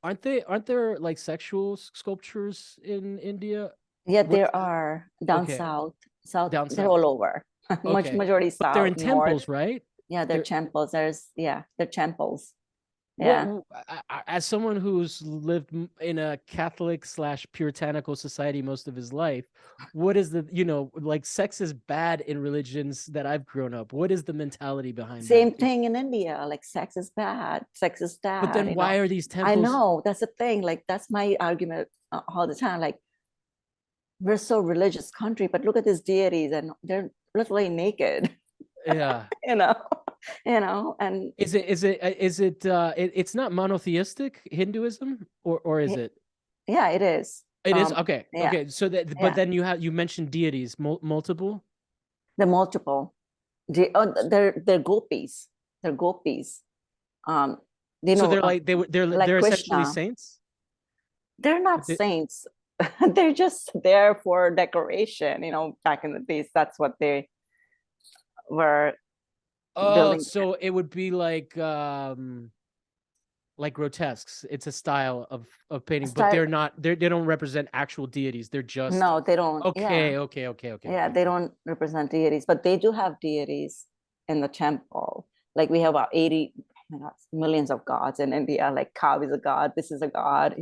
aren't there like sexual sculptures in India? Yeah, What's there are down okay, south. South, down they're south. all over. Okay. Majority But they're south, in north. temples, right? Yeah, they're They're temples. They're temples. what Yeah. as someone who's lived in a Catholic slash puritanical society most of his life, what is like sex is bad in religions that I've grown up. What is the mentality behind that? Same thing in India. Like sex is bad. Sex is But bad. then why are these I temples? know that's the thing. Like that's my argument all the time. Like we're so religious country, but look at these deities and they're literally naked, Yeah. you know, and It's not monotheistic Hinduism, or is y- it? yeah, it is. It is okay. Yeah, Okay. So that, but yeah, then you mentioned deities, multiple. the multiple, they're gopis, they're gopis. Um, you So know, they're like like they're essentially Krishna, saints. they're not They- saints. They're just there for decoration. Back in the days, that's what they were oh, building. so it would be like grotesques. It's a style of painting, but Start, they don't represent actual deities. They're just no, they don't. Yeah, yeah, okay. they don't represent deities, but they do have deities in the temple. Like we have about 80, oh my God, millions of gods in India. Like cow is a god, this is a god.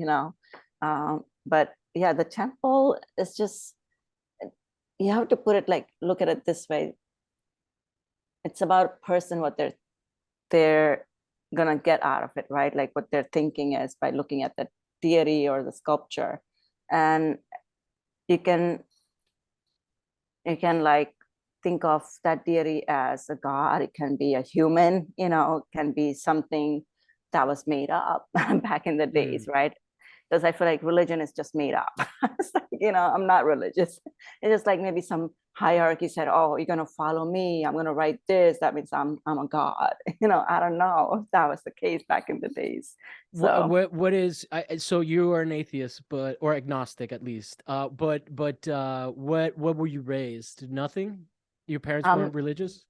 But yeah, the temple is just, you have to put it like, look at it this way. It's about a person, what they're gonna get out of it, right? Like what their thinking is by looking at the deity or the sculpture. And you can like think of that deity as a god. It can be a human, it can be something that was made up back in the days, Mm. right? Because I feel like religion is just made up. It's like, I'm not religious. It's just like maybe some hierarchy said, oh, you're gonna follow me, I'm gonna write this, that means I'm a god. I don't know if that was the case back in the days. So What is so you are an atheist, but or agnostic at least. But what were you raised? Nothing? Your parents um weren't religious?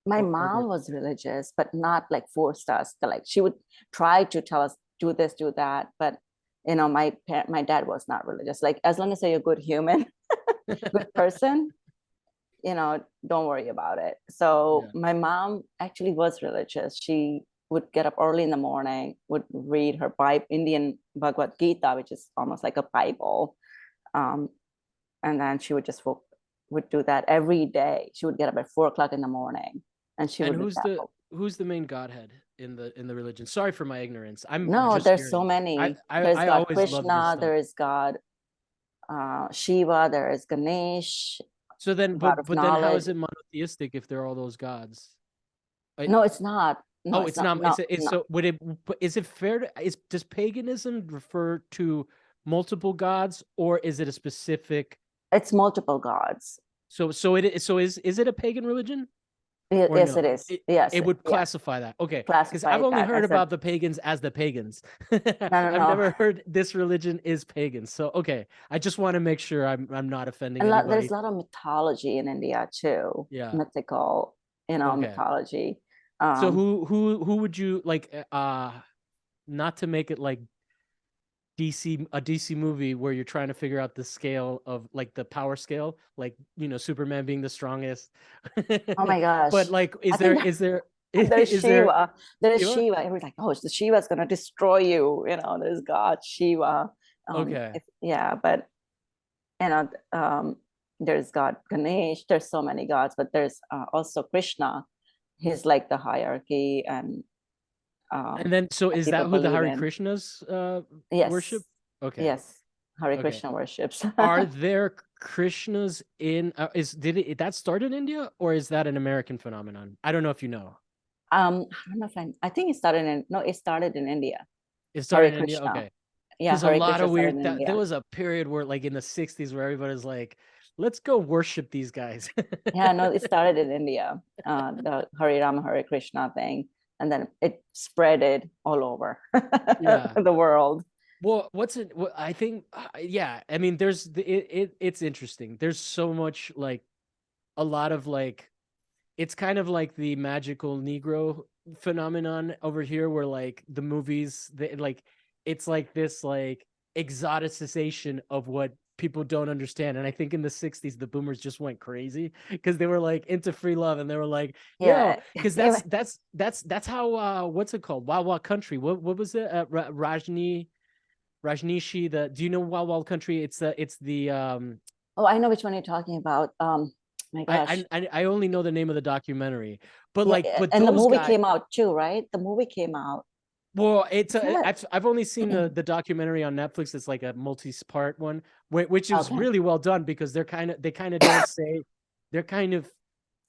my Or mom was religious, but not like forced us to, like, she would try to tell us do this, do that, but my dad was not religious. Like, as long as you're a good human, good person, don't worry about it. So yeah. my mom actually was religious. She would get up early in the morning, would read her Bible, Indian Bhagavad Gita, which is almost like a Bible. Um, and then she would just would do that every day. She would get up at 4 o'clock in the morning and she And would read that book. who's the main godhead in the religion? Sorry for my ignorance. I'm No, just there's so curious. many. There's I God always love this Krishna, stuff. there is God Shiva, there is Ganesh, So then, God of but then how knowledge. is it monotheistic if there are all those gods? I, No, it's not. No, oh, it's it's not. not. No, It's no. so would it? But is it fair to? Does paganism refer to multiple gods, or is it a specific? It's multiple gods. Is it a pagan religion or Yes, it no? is. Yes, It would yeah. classify that. Okay, because I've Classified only that heard as a about the pagans as the pagans. no, no, I've no. never heard this religion is pagan. So okay, I just want to make sure I'm not offending And there's anybody. a lot of mythology in India too, Yeah. mythical, Okay. mythology. So Um, who would you like? Not to make it like a DC movie where you're trying to figure out the scale of like the power scale, like Superman being the strongest. oh my But gosh. like, I think there's is there Shiva. There's Shiva? Shiva. Everybody's like, oh, the Shiva's gonna destroy you. There's God, Shiva. Okay. Yeah, but you know, um, there's God Ganesh. There's so many gods, but there's also Krishna. He's like the hierarchy, and And then so that is people that who the believe Hare in. Krishnas worship? Yes, Okay. yes. Hare Okay. Krishna worships. Are there Krishnas in that start in India or is that an American phenomenon? I don't know if you know. I don't know if I think it started in no, it started in India. It started Hare in India? Krishna. Okay. Yeah, Because a Hare lot Krishna of started weird in that there India. was a period where like in the 60s where everybody's like, let's go worship these guys. Yeah, no, it started in India. The Hare Rama Hare Krishna thing, and then it spread it all over Yeah. the world. Well, I think, yeah, I mean, it's interesting. There's so much like a lot of like, it's kind of like the magical Negro phenomenon over here where like the movies, like, it's like this like exoticization of what people don't understand. And I think in the 60s, the boomers just went crazy because they were like into free love and they were like, yo, Yeah, because that's how, what's it called? Wild Wild Country. What was it? Rajnishi, do you know Wild Wild Country? It's the oh, I know which one you're talking about. My gosh. I only know the name of the documentary, but Yeah, like but and the those movie guys. came out too, right? The movie came out. Well, it's a, Yeah. I've only seen the documentary on Netflix. It's like a multi-part one, which is Okay. really well done because they kind of don't say, they're kind of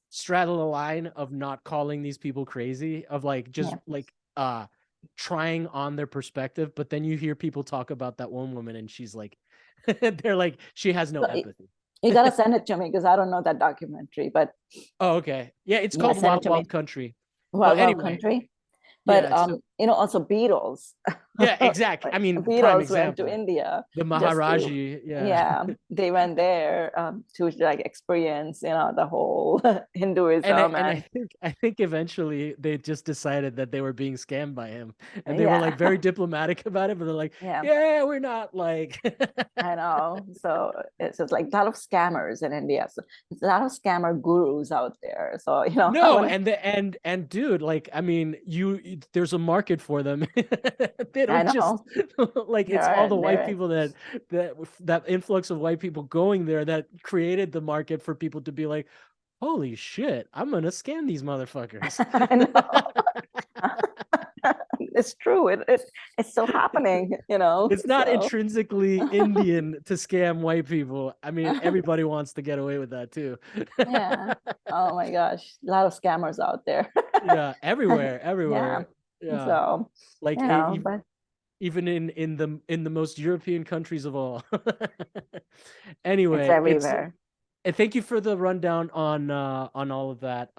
straddle the line of not calling these people crazy, of like just Yeah. like trying on their perspective. But then you hear people talk about that one woman and she's like, they're like, she has no So empathy. you gotta send it to me because I don't know that documentary, but Oh, okay. Yeah, it's yeah, called send it Wild to me. Wild Country. But Wild Wild anyway, Country. But yeah, so also Beatles. yeah, exactly. I mean, prime Beatles went to example. India The just to, Maharaji, yeah. yeah, they went there to like experience, the whole Hinduism And and I think eventually they just decided that they were being scammed by him. And they were like yeah, very diplomatic about it, but they're like, yeah. yeah, we're not like I know. So it's just like a lot of scammers in India. So there's a lot of scammer gurus out there. So, no, and dude, like I mean, there's a market for them. They I don't just know. like it's all There, the white there. people that influx of white people going there that created the market for people to be like, holy shit, I'm gonna scam these motherfuckers. I know. It's true. It's still happening, It's not So intrinsically Indian to scam white people. I mean, everybody wants to get away with that too. yeah. Oh my gosh. A lot of scammers out there. Yeah, everywhere, Yeah. everywhere. Yeah, So, like but even in the most European countries of all. it's Anyway, everywhere. thank you for the rundown on all of that.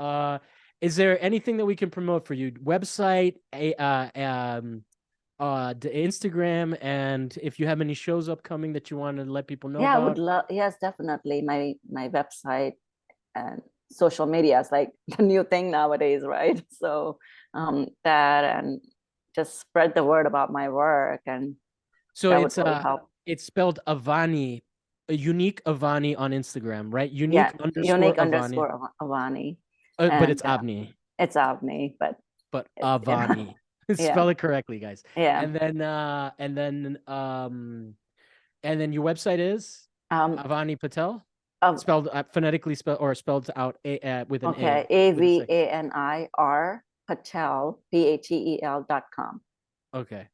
Is there anything that we can promote for you? Website, the Instagram, and if you have any shows upcoming that you want to let people know Yeah, I would about. love, yes, definitely. My website and social media is like the new thing nowadays, right? So that and just spread the word about my work, and So that would really help. it's spelled Avani, a unique Avani on Instagram, right? Yeah, Unique underscore unique Avani, underscore Avani, but it's and Avni, it's Avni, but but it's Avani. yeah, Spell it correctly, guys. yeah. And then your website is Um, Avani Patel, of spelled phonetically spelled or spelled out with an okay, A with a second. AVANIR Patel PATEL.com. Okay.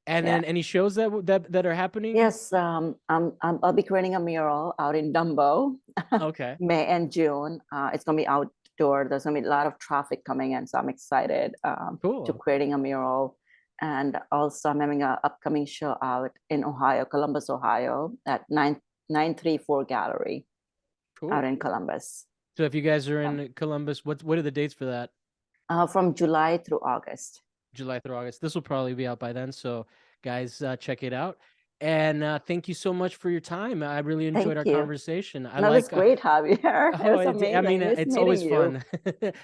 And Yeah. then any shows that are happening? Yes, I'll be creating a mural out in Dumbo, Okay. May and June. It's gonna be outdoor. There's gonna be a lot of traffic coming in, so I'm excited to Cool. creating a mural. And also, I'm having an upcoming show out in Ohio, Columbus, Ohio, at 934 Gallery out Cool. in Columbus, So if you guys are in Columbus, what are the dates for that? from July through August. July through August. This will probably be out by then. So guys, check it out. And thank you so much for your time. I really enjoyed Thank our you. conversation. I No, it was like great, Javier. It oh, was I mean, amazing. Miss it's meeting always you. fun.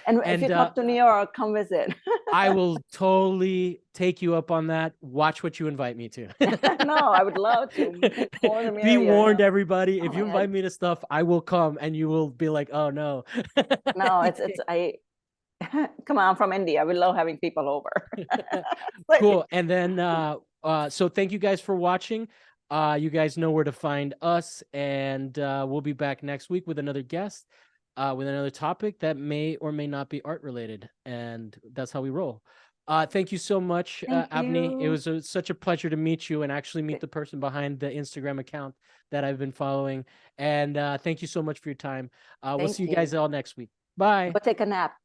And if you And come to New York, come visit. I will totally take you up on that. Watch what you invite me to. No, I would love to. More the Be merrier, warned, everybody. Oh If my you God. invite me to stuff, I will come and you will be like, oh no. No, it's I come on, I'm from India. We love having people over. But Cool. And then so thank you guys for watching. You guys know where to find us, and we'll be back next week with another guest, with another topic that may or may not be art related, and that's how we roll. Thank you so much, thank Avni. It you. was such a pleasure to meet you and actually meet the person behind the Instagram account that I've been following. And thank you so much for your time. We'll see Thank you guys you. all next week. Bye. Go take a nap.